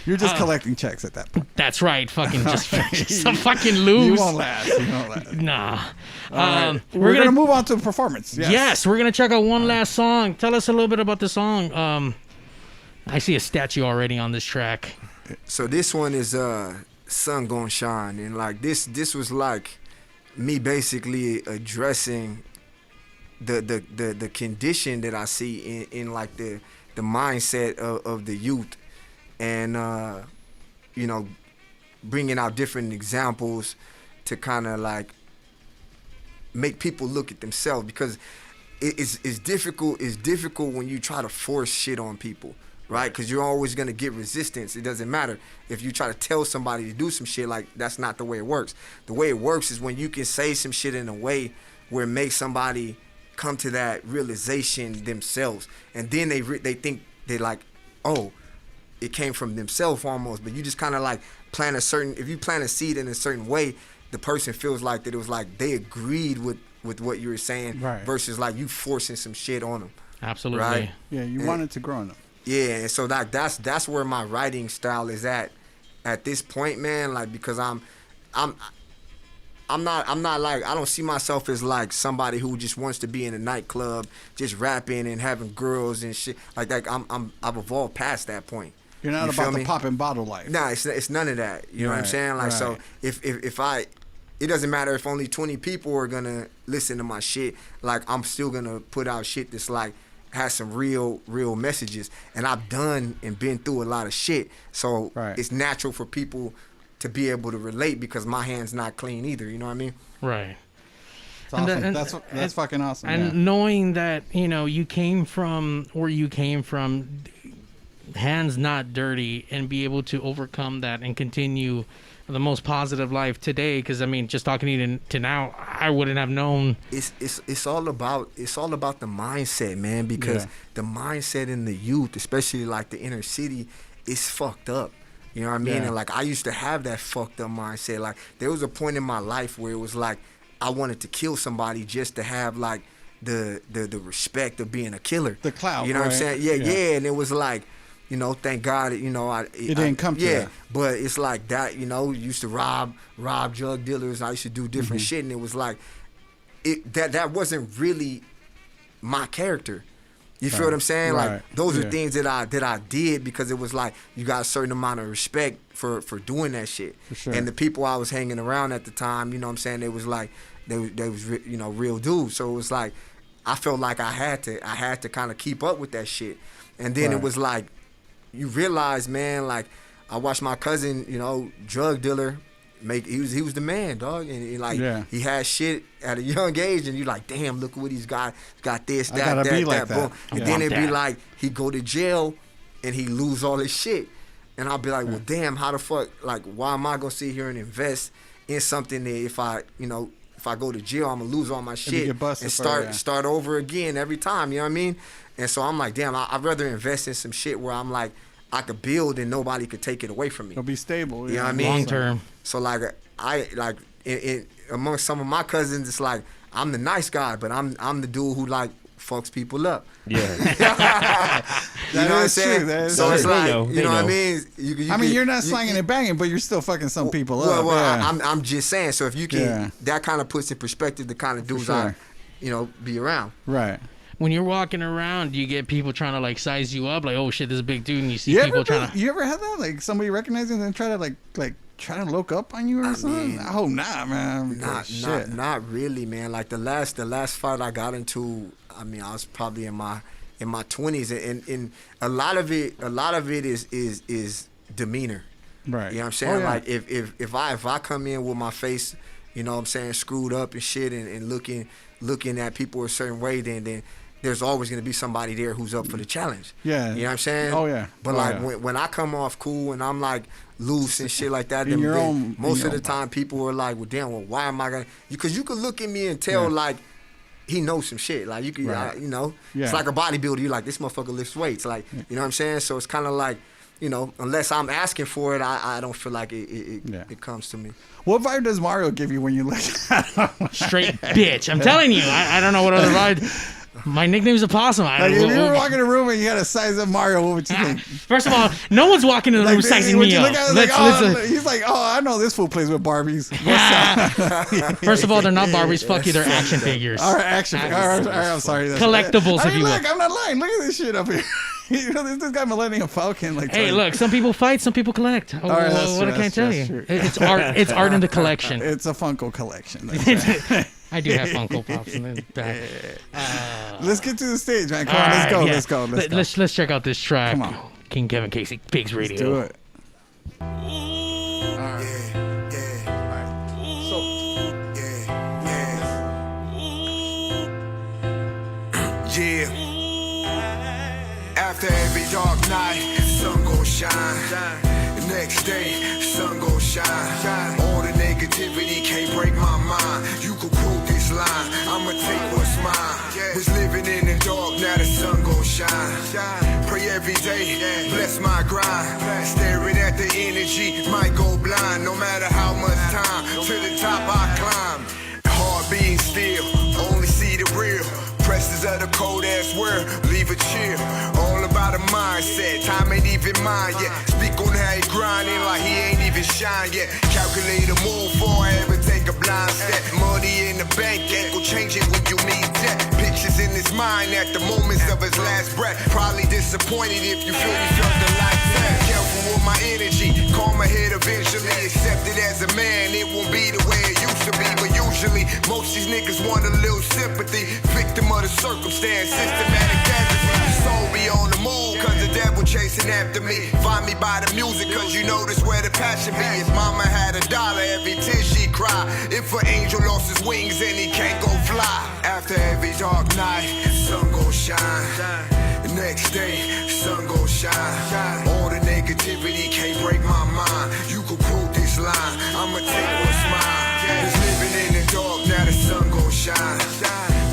You're just collecting checks at that point. That's right. Fucking just fucking lose. You won't last. Nah. Right. We're gonna move on to the performance. Yes, we're gonna check out one last song. Tell us a little bit about the song. I see a statue already on this track. So this one is Sun Gon' Shine, and like this was like me basically addressing the condition that I see in like the mindset of the youth, and you know, bringing out different examples to kind of like make people look at themselves, because it's difficult when you try to force shit on people. Right, because you're always gonna get resistance. It doesn't matter if you try to tell somebody to do some shit. Like, that's not the way it works. The way it works is when you can say some shit in a way where it makes somebody come to that realization themselves, and then they think they're like, oh, it came from themselves almost. But you just kind of like if you plant a seed in a certain way, the person feels like that it was like they agreed with with what you were saying, right. versus like you forcing some shit on them. Absolutely. Right? Yeah, you wanted to grow in them. Yeah, and so that's where my writing style is at this point, man. Like, because I'm not like, I don't see myself as like somebody who just wants to be in a nightclub just rapping and having girls and shit like that. I've evolved past that point. You're not about the popping bottle life. Nah, it's none of that. You know what I'm saying? Like, so if it doesn't matter if only 20 people are gonna listen to my shit. Like, I'm still gonna put out shit that's like has some real messages. And I've done and been through a lot of shit. So it's natural for people to be able to relate because my hand's not clean either. You know what I mean? Right. Awesome. That's fucking awesome. And knowing that, you know, you came from where you came from, hands not dirty, and be able to overcome that and continue the most positive life today. Because I mean, just talking to you to now, I wouldn't have known. It's all about the mindset, man. Because the mindset in the youth, especially like the inner city, is fucked up. You know what I mean? And like, I used to have that fucked up mindset. Like, there was a point in my life where it was like I wanted to kill somebody just to have like the respect of being a killer. The clout. You know what I'm saying? Yeah. And it was like, you know, thank God, you know, it didn't come to that. But it's like that, you know, used to rob drug dealers. I used to do different shit, and it was like that wasn't really my character. You feel what I'm saying? Like, those are things that I did because it was like you got a certain amount of respect for doing that shit. For sure. And the people I was hanging around at the time, you know what I'm saying, they was like they was you know, real dudes. So it was like I felt like I had to kind of keep up with that shit. And then it was like, you realize, man, like, I watched my cousin, you know, drug dealer, he was the man, dog, and like he had shit at a young age, and you like, damn, look what he's got this, that, boom. And then it'd be like he go to jail and he lose all his shit, and I'll be like, well, damn, how the fuck, like, why am I gonna sit here and invest in something that if I go to jail, I'm gonna lose all my shit and start over again every time, you know what I mean? And so I'm like, damn, I'd rather invest in some shit where I'm like, I could build and nobody could take it away from me. It'll be stable. You know what I mean? Long term. So like, amongst some of my cousins, it's like, I'm the nice guy, but I'm the dude who like fucks people up. Yeah. You know what I'm saying? So it's like, you know what I mean? You're not slanging and banging, but you're still fucking some people up. Well, I'm just saying. So if you can, that kind of puts in perspective the kind of dudes I, you know, be around. Right. When you're walking around, you get people trying to like size you up, like, oh shit, this is a big dude, and you see people trying to. You ever had that? Like somebody recognizing and try to like try to look up on you or something? I hope not, man. Not really, man. Like the last fight I got into, I mean, I was probably in my 20s, and a lot of it is demeanor. Right. You know what I'm saying? Like if I come in with my face, you know what I'm saying, screwed up and shit, and looking at people a certain way, then there's always going to be somebody there who's up for the challenge. Yeah. You know what I'm saying? Oh, yeah. But when I come off cool and I'm like loose and shit like that, then most of the time people are like, well, damn, why am I going to? Because you could look at me and tell, like, he knows some shit. Like, you could, you know, it's like a bodybuilder. You're like, this motherfucker lifts weights. Like, you know what I'm saying? So it's kind of like, you know, unless I'm asking for it, I don't feel like it comes to me. What vibe does Mario give you when you look at him? Straight bitch. I'm telling you, I don't know what other vibe. My nickname's a possum. Like, if you were walking in a room and you had a size up Mario, what would you think? First of all, no one's walking in the room sizing me up. He's like, I know this fool plays with Barbies. First of all, they're not Barbies. Fuck you, they're action figures. All right, action figures. All right, I'm sorry. Collectibles, if you will. Look, I'm not lying. Look at this shit up here. You know, this guy Millennium Falcon. Like, hey, look, some people fight, some people collect. What can I tell you? It's art. It's art in the collection. It's a Funko collection. I do have Funko Pops in the back. Let's get to the stage, man. Come on, let's go. Let's check out this track. Come on. King Kevin Casey, Pigs Radio. Let's do it. After every dark night, sun gon' shine. The next day, sun gon' shine. All the negativity can't break my mind. You could quote this line, I'ma take what's mine. Was living in the dark, now the sun gon' shine. Pray every day, bless my grind. Staring at the energy, might go blind. No matter how much time, to the top I climb. Heart being still, real. Presses of the cold ass world, leave a chill. All about a mindset, time ain't even mine yet. Speak on how he grinding like he ain't even shine yet. Calculate a move before I ever take a blind step. Money in the bank, ain't gon' change it when you need that. Pictures in his mind at the moments of his last breath. Probably disappointed if you feel you felt the like that. Careful with my energy, calm my head eventually. Accept it as a man, it won't be the way it used to be. But usually, most these niggas want a little sympathy. Victim of the circumstance, systematic casualty. Soul be on the move, cause the devil chasing after me. Find me by the music, cause you know this where the passion be. His mama had $1 every tear she cry. If an angel lost his wings and he can't go fly. After every dark night, sun gon' shine. The next day, sun gon' shine. All the negativity can't break my mind. You can quote this line, I'ma take what's mine. Just living in the dark, now the sun gon' shine.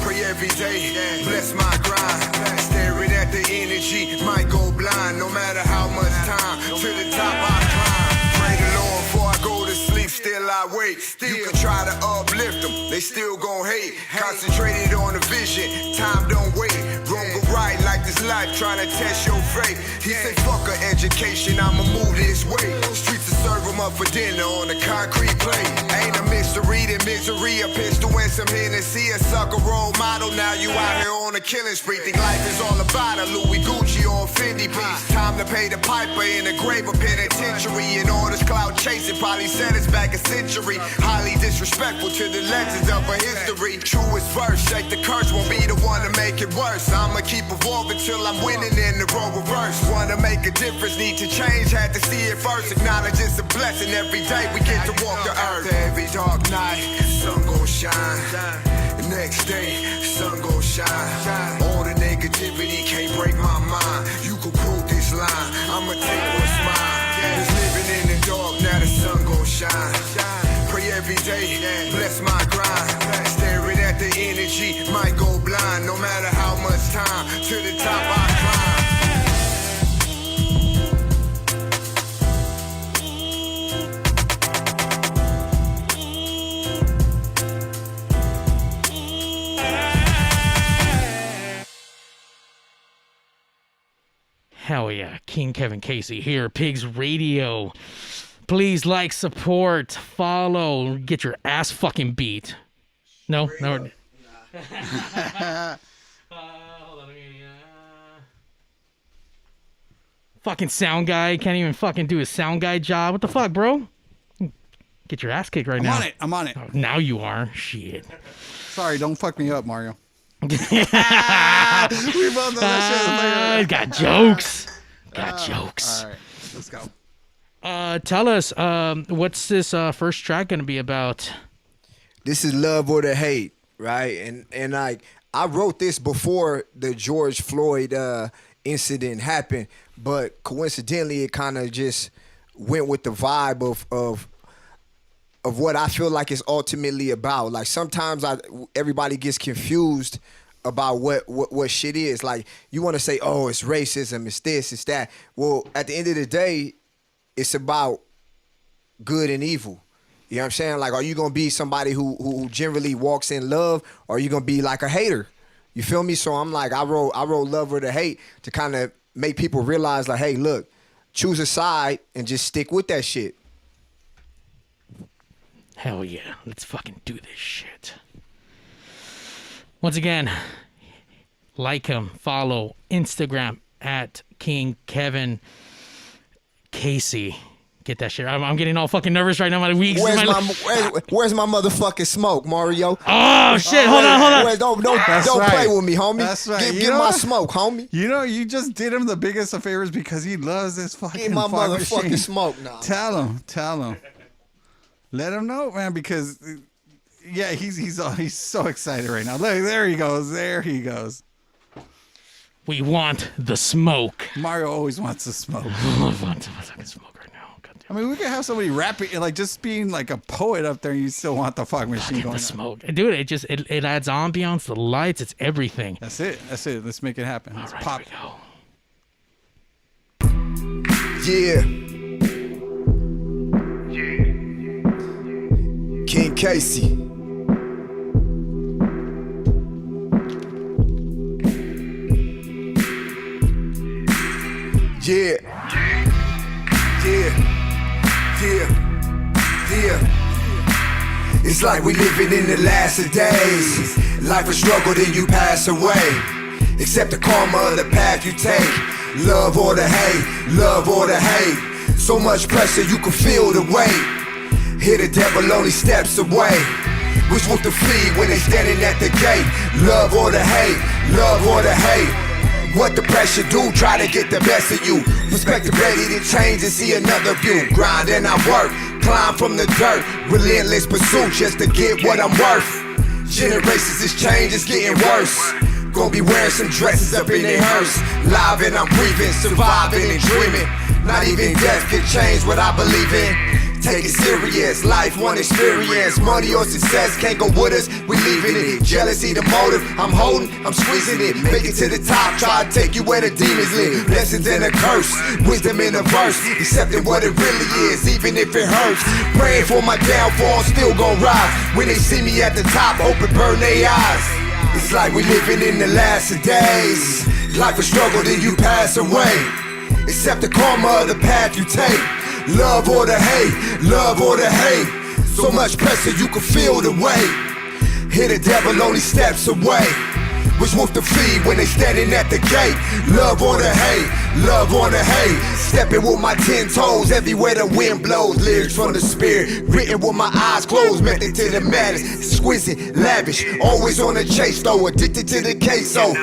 Pray every day, bless my grind. Staring at the energy, might go blind. No matter how much time, to the top I climb. Pray the Lord before I go to sleep, still I wait. You can try to uplift them, they still gon' hate. Concentrated on the vision, time don't wait. Wrong or right like this life, trying to test your faith. He say fuck a education, I'ma move this way. Streets will serve him up for dinner on the concrete plate. Ain't a mystery, the misery, a pistol and some Hennessy. A sucker role model, now you out here on a killing spree. Think life is all about a Louis Gucci or a Fendi piece. Time to pay the piper in a grave of penitentiary. And all this cloud chasing probably set us back a century. Highly disrespectful to the legends of our history. Truest verse, shake the curse, won't be the one to make it worse. I'ma keep evolving till I'm winning in the role reverse. Wanna make a difference, need to change, had to see it first. Acknowledge it's a blessing, every day we get to walk the earth. After every dark night, sun gon' shine. The next day, sun gon' shine. All the negativity can't break my mind. You can quote this line, I'ma take what's mine. Just living in the dark, now the sun gon' shine. Pray every day, bless my grind. Staring at the energy, might go blind. No matter how much time, to the top I climb. Hell yeah, King Kevin Casey here, Pigs Radio. Please like, support, follow, get your ass fucking beat. No? No. Hold on, fucking sound guy can't even fucking do his sound guy job. What the fuck, bro? Get your ass kicked right now. I'm on it. Oh, now you are. Shit. Sorry, don't fuck me up, Mario. We both know that shit. Got jokes. Got jokes. All right, let's go. Tell us, what's this first track gonna be about? This is Love or the Hate, right? And like I wrote this before the George Floyd incident happened, but coincidentally it kind of just went with the vibe of what I feel like it's ultimately about. Like sometimes everybody gets confused about what shit is. Like you want to say, oh, it's racism, it's this, it's that. Well, at the end of the day, it's about good and evil. You know what I'm saying? Like, are you gonna be somebody who generally walks in love, or are you gonna be like a hater? You feel me? So I'm like, I wrote Love or the Hate to kind of make people realize, like, hey, look, choose a side and just stick with that shit. Hell yeah, let's fucking do this shit. Once again, like him, follow Instagram at King Kevin Casey. Get that shit. I'm getting all fucking nervous right now. My weeks. Where's my motherfucking smoke, Mario? Oh shit! Hold on. Don't play with me, homie. That's right. Give my smoke, homie. You know, you just did him the biggest of favors because he loves this fucking. Give my motherfucking machine. smoke now. Tell him. Let him know, man, because yeah, he's so excited right now. Look, there he goes. We want the smoke. Mario always wants the smoke. I want the fucking smoke right now. I mean, we could have somebody rapping, like just being like a poet up there, and you still want the fog machine going. The smoke, dude. It adds ambiance, the lights, it's everything. That's it. Let's make it happen. Let's pop. Here we go. Yeah. King Casey. Yeah. It's like we living in the last of days. Life a struggle, then you pass away. Accept the karma of the path you take. Love or the hate, love or the hate. So much pressure you can feel the weight. Hear the devil only steps away. Which want to flee when they standing at the gate. Love or the hate, love or the hate. What the pressure do, try to get the best of you. Perspective ready to change and see another view. Grind and I work, climb from the dirt. Relentless pursuit just to get what I'm worth. Generations is change, it's getting worse. Gonna be wearing some dresses up in their hearse. Live and I'm breathing, surviving and dreaming. Not even death can change what I believe in. Take it serious, life one experience. Money or success can't go with us, we leaving it. Jealousy the motive, I'm holding, I'm squeezing it. Make it to the top, try to take you where the demons live. Blessings and a curse, wisdom in a verse. Accepting what it really is, even if it hurts. Praying for my downfall, still gon' rise. When they see me at the top, hope it burn their eyes. It's like we living in the last of days. Life a struggle, then you pass away. Accept the karma of the path you take. Love or the hate, love or the hate. So much pressure you can feel the weight. Hear the devil only steps away. Which wolf to feed when they standing at the gate. Love or the hate, love or the hate. Stepping with my 10 toes everywhere the wind blows. Lyrics from the spirit, written with my eyes closed. Method to the madness, exquisite, lavish. Always on the chase though, addicted to the queso.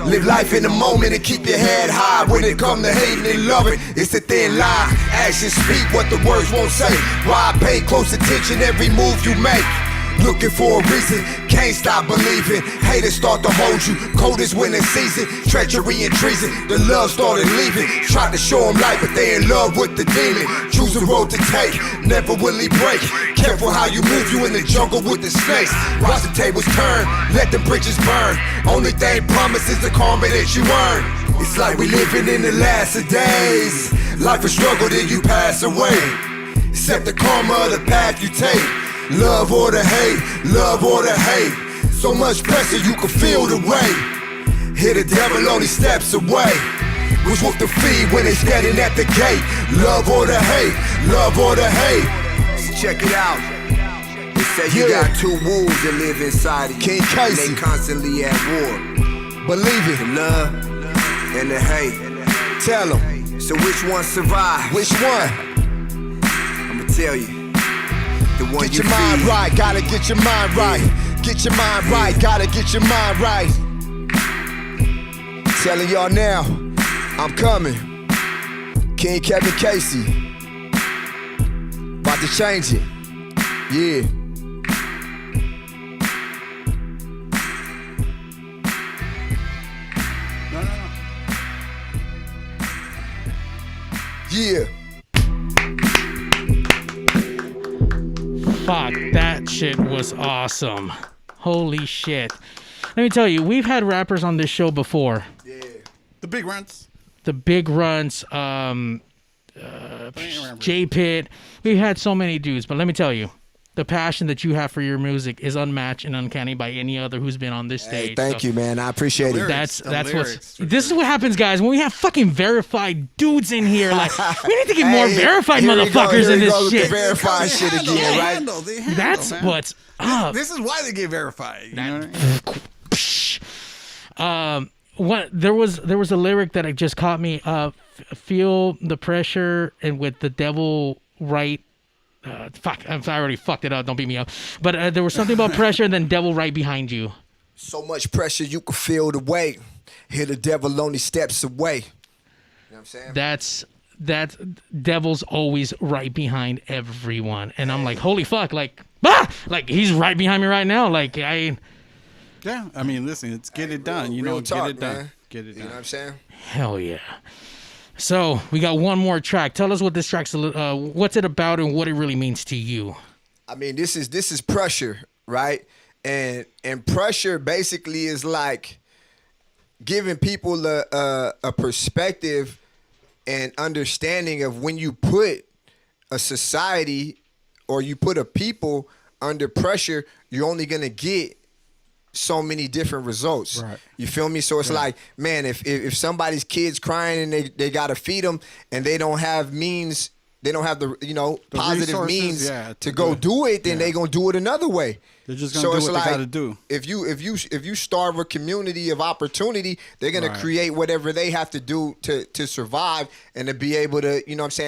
Live life in the moment and keep your head high. When it come to hating and loving, it's a thin line. Actions speak what the words won't say. Why I pay close attention every move you make. Looking for a reason, can't stop believing. Haters start to hold you, coldest winter season. Treachery and treason, the love started leaving. Tried to show them light, but they in love with the demon. Choose a road to take, never will he break. Careful how you move, you in the jungle with the snakes. Watch the tables turn, let the bridges burn. Only thing promised is the karma that you earn. It's like we living in the last of days. Life a struggle, then you pass away. Accept the karma of the path you take. Love or the hate, love or the hate. So much pressure you can feel the weight. Hear the devil only steps away. Which wolf to feed when they standing at the gate. Love or the hate, love or the hate. So check it out. They say you got two wolves that live inside of you. King Casey. And they constantly at war. Believe it. The love and the hate. Tell them. So which one survives? Which one? I'ma tell you. Get your mind right, gotta get your mind right. Get your mind right, gotta get your mind right. Telling y'all now, I'm coming. King Kevin Casey. About to change it. Yeah. Yeah. Fuck, that shit was awesome. Holy shit. Let me tell you, we've had rappers on this show before. Yeah. The big runs. The big runs, J-Pit. We've had so many dudes, but let me tell you, the passion that you have for your music is unmatched and uncanny by any other who's been on this stage. Hey, thank you, man. I appreciate it. That's what's. This is what happens, guys. When we have fucking verified dudes in here, like we need to get more verified motherfuckers in this shit. The verified shit again, right? That's what's up. This is why they get verified. You know what I mean? There was a lyric that just caught me. Feel the pressure and with the devil right. Fuck, I already fucked it up. Don't beat me up. But there was something about pressure and then devil right behind you. So much pressure you can feel the weight. Hear the devil only steps away. You know what I'm saying? That devil's always right behind everyone, and I'm like, holy fuck, like he's right behind me right now. Like Yeah, I mean, listen, it's get it done. You know, talk, get it done. Man. Get it done. You know what I'm saying? Hell yeah. So we got one more track. Tell us what this track's what's it about and what it really means to you. I mean, this is pressure, right? And pressure basically is like giving people a perspective and understanding of when you put a society or you put a people under pressure, you're only gonna get so many different results. Right. You feel me? So it's like, man, if somebody's kid's crying and they got to feed them and they don't have means, they don't have the positive means to go do it, then they gonna do it another way. They're just gonna do what they gotta do. If you starve a community of opportunity, they're gonna create whatever they have to do to survive and to be able to,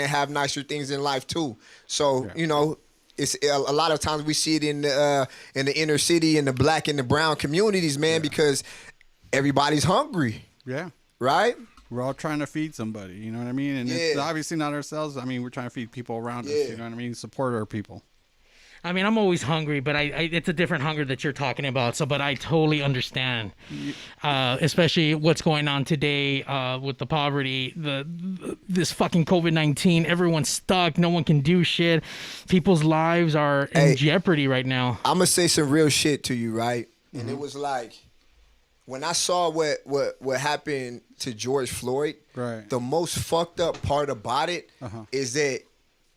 have nicer things in life too. So it's a lot of times we see it in the inner city, in the black and the brown communities, man, because everybody's hungry. Yeah. Right? We're all trying to feed somebody, you know what I mean? And it's obviously not ourselves. I mean, we're trying to feed people around us, you know what I mean? Support our people. I mean, I'm always hungry, but it's a different hunger that you're talking about. So, but I totally understand, especially what's going on today with the poverty, this fucking COVID-19. Everyone's stuck. No one can do shit. People's lives are in jeopardy right now. I'm gonna say some real shit to you, right? And it was like, when I saw what happened to George Floyd, the most fucked up part about it is that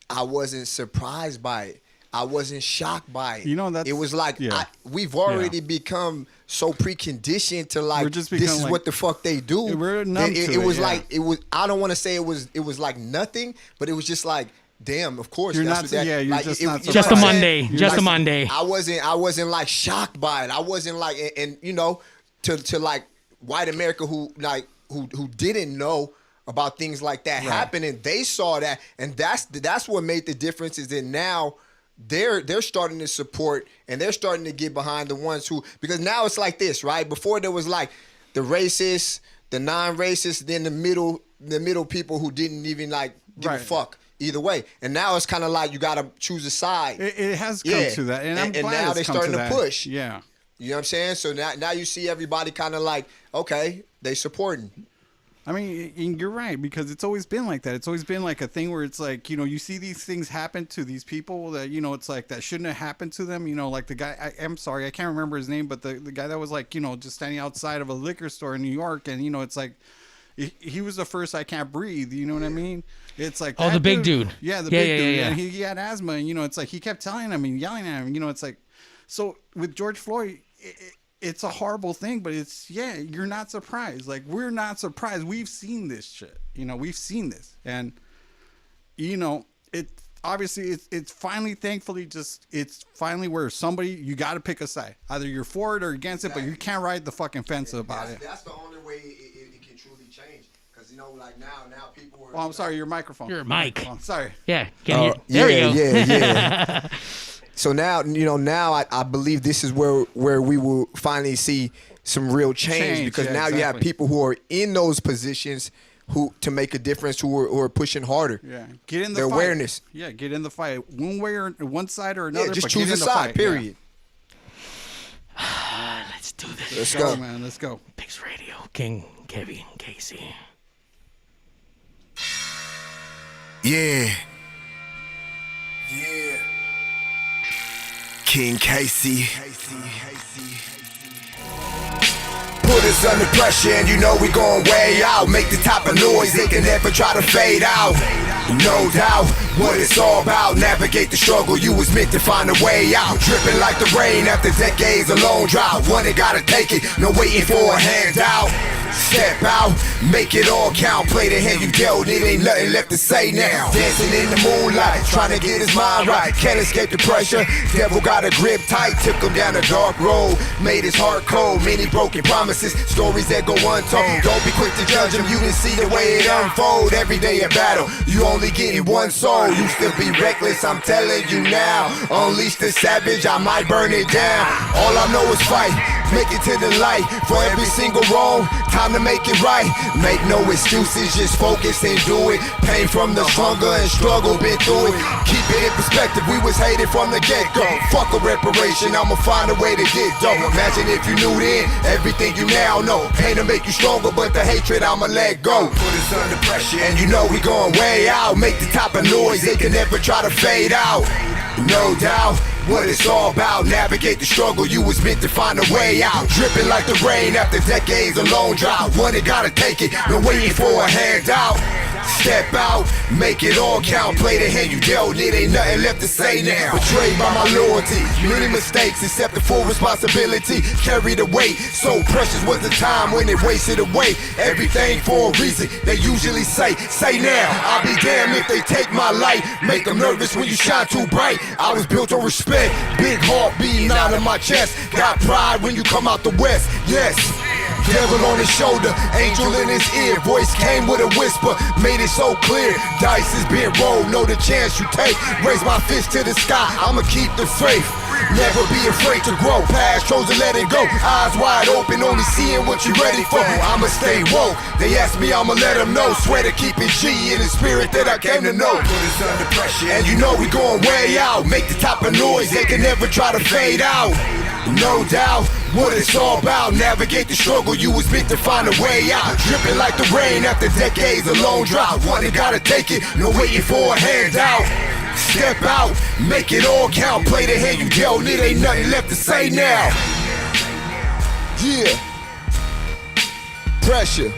I wasn't surprised by it. I wasn't shocked by it. It was like we've already become so preconditioned to like this is like, what the fuck they do. We're numb to it was like it was. I don't want to say it was like nothing, but it was just like, damn. Of course, you're that's not. What that, yeah, you're like, just it, not. Just a Monday. Just a Monday. I wasn't like shocked by it. I wasn't like and to like white America who didn't know about things like that happening. They saw that, and that's what made the difference. Is that now they're starting to support and they're starting to get behind the ones who, because now it's like this, right? Before there was like the racists, the non-racists, then the middle people who didn't even like give a fuck either way. And now it's kind of like you got to choose a side. It has come to that, and I'm glad now they're starting to push. Yeah. You know what I'm saying? So now you see everybody kind of like, okay, they supporting. I mean, and you're right, because it's always been like that. It's always been like a thing where it's like, you see these things happen to these people that, it's like that shouldn't have happened to them. Like the guy, I'm sorry, I can't remember his name, but the guy that was like, just standing outside of a liquor store in New York, and, it's like, he was the first I can't breathe. You know what I mean? It's like, the big dude. Yeah, the big dude. Yeah. And he had asthma, and, it's like he kept telling him and yelling at him. It's like, so with George Floyd, it's a horrible thing, but you're not surprised. Like, we're not surprised. We've seen this shit. We've seen this. And, it obviously it's finally, thankfully, it's finally where somebody, you got to pick a side. Either you're for it or against it, but you can't ride the fucking fence about it. That's the only way it can truly change. Because, like now people are... Oh, I'm sorry, your microphone. Your mic. Oh, sorry. Yeah. There we go. Yeah. So now, I believe this is where we will finally see some real change because now you have people who are in those positions to make a difference, who are pushing harder. Yeah, get in the their fight. Awareness. Yeah, get in the fight one way or one side or another. Yeah, just but choose a side. Period. Let's do this. Let's go, man. Let's go. Pigs Radio, King Kevin Casey. Yeah. King Casey. Put us under pressure and we going way out. Make the type of noise they can never try to fade out. No doubt what it's all about. Navigate the struggle, you was meant to find a way out. Dripping like the rain after decades of long drought. One that gotta take it, no waiting for a handout. Step out, make it all count. Play the hand you dealt, it ain't nothing left to say now. Dancing in the moonlight, trying to get his mind right. Can't escape the pressure, devil got a grip tight. Took him down a dark road, made his heart cold. Many broken promises, stories that go untold. Don't be quick to judge him, you didn't see the way it unfold. Every day a battle, you only getting one soul. You still be reckless, I'm telling you now. Unleash the savage, I might burn it down. All I know is fight, make it to the light. For every single wrong, time to make it right. Make no excuses, just focus and do it. Pain from the hunger and struggle, been through it. Keep it in perspective, we was hated from the get-go. Fuck a reparation, I'ma find a way to get dough. Imagine if you knew then, everything you now know. Pain to make you stronger, but the hatred I'ma let go. Put us under pressure, and we going way out. Make the type of noise they can never try to fade out. No doubt what it's all about. Navigate the struggle, you was meant to find a way out. Dripping like the rain after decades of long drought. One that gotta take it, no waiting for a handout. Step out, Make it all count, play the hand you dealt, it ain't nothing left to say now. Betrayed by my loyalty, many mistakes, accepted full responsibility, carried the weight, so precious was the time when it wasted away. Everything for a reason, they usually say now, I'll be damned if they take my light, make them nervous when you shine too bright. I was built on respect, big heart beating out of my chest, got pride when you come out the west, yes. Devil on his shoulder, angel in his ear, voice came with a whisper, made it so clear, dice is being rolled, know the chance you take, raise my fist to the sky, I'ma keep the faith, never be afraid to grow, past chose to let it go, eyes wide open, only seeing what you're ready for, I'ma stay woke, they ask me I'ma let them know, swear to keep it G in the spirit that I came to know, put us under pressure, and you know we going way out, make the type of noise they can never try to fade out, no doubt, what it's all about, navigate the struggle, you was meant to find a way out, dripping like the rain after decades of long drought, one that gotta take it, no waiting for a handout, step out, make it all count, play the hand you dealt, it ain't nothing left to say now, yeah, pressure.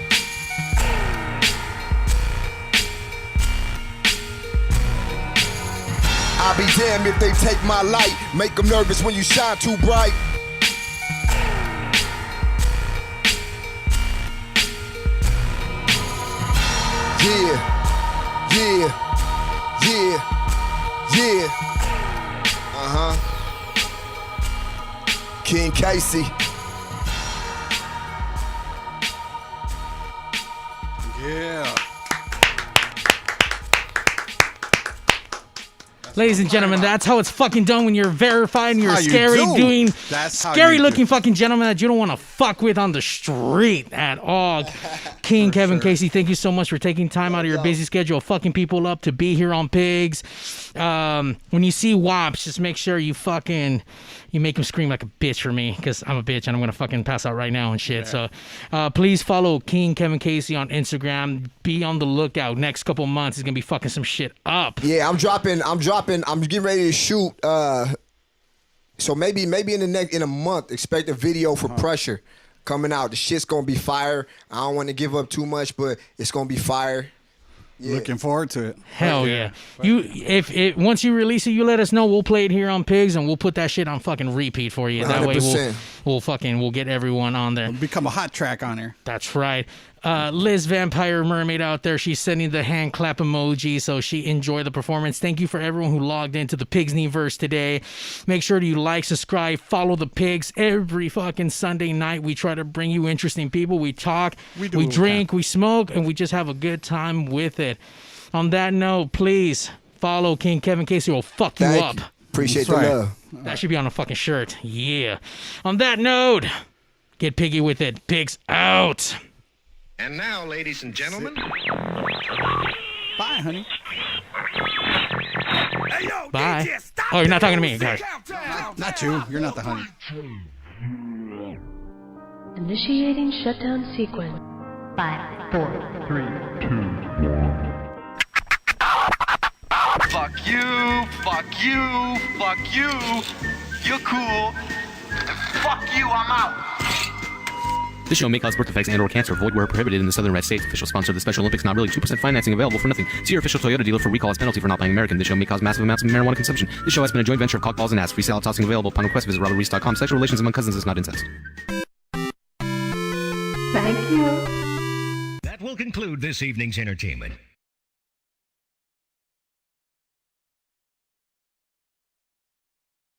I'll be damned if they take my light, make them nervous when you shine too bright. Yeah. King Casey. Yeah. Ladies and gentlemen, that's how it's fucking done when you're verified and you're How you scary do. doing That's how scary you looking do. fucking gentleman that you don't want to fuck with on the street at all. King Kevin Casey, thank you so much for taking time out of your busy schedule, fucking people up to be here on Pigs. When you see Wops, just make sure you make him scream like a bitch for me, because I'm a bitch and I'm gonna fucking pass out right now and shit. Yeah. So please follow King Kevin Casey on Instagram. Be on the lookout. Next couple months, he's gonna be fucking some shit up. Yeah, I'm getting ready to shoot. So maybe in a month, expect a video for Pressure coming out. The shit's gonna be fire. I don't want to give up too much, but it's gonna be fire. Yeah. Looking forward to it. Hell yeah. Once you release it, you let us know. We'll play it here on Pigs and we'll put that shit on fucking repeat for you. 100%. That way we'll get everyone on there. It'll become a hot track on there. That's right. Liz Vampire Mermaid out there, she's sending the hand clap emoji, so she enjoyed the performance. Thank you for everyone who logged into the Pigsniverse today. Make sure you like, subscribe, follow the Pigs. Every fucking Sunday night, we try to bring you interesting people. We talk, we drink, we smoke, and we just have a good time with it. On that note, please follow King Kevin Casey. Will fuck you up. Appreciate the love. That should be on a fucking shirt. Yeah. On that note, get piggy with it. Pigs out. And now, ladies and gentlemen. Bye, honey. Bye. Oh, you're not talking to me. Okay. Not you. You're not the honey. Initiating shutdown sequence. 5, 4, 3, 2, 1. Fuck you, fuck you, fuck you. You're cool. Fuck you, I'm out. This show may cause birth defects and or cancer. Void where prohibited in the Southern Red States. Official sponsor of the Special Olympics. Not really. 2% financing available for nothing. See your official Toyota dealer for recall as penalty for not buying American. This show may cause massive amounts of marijuana consumption. This show has been a joint venture of cockballs and ass. Free salad tossing available upon request. Visit robertreese.com. Sexual relations among cousins is not incest. Thank you. That will conclude this evening's entertainment.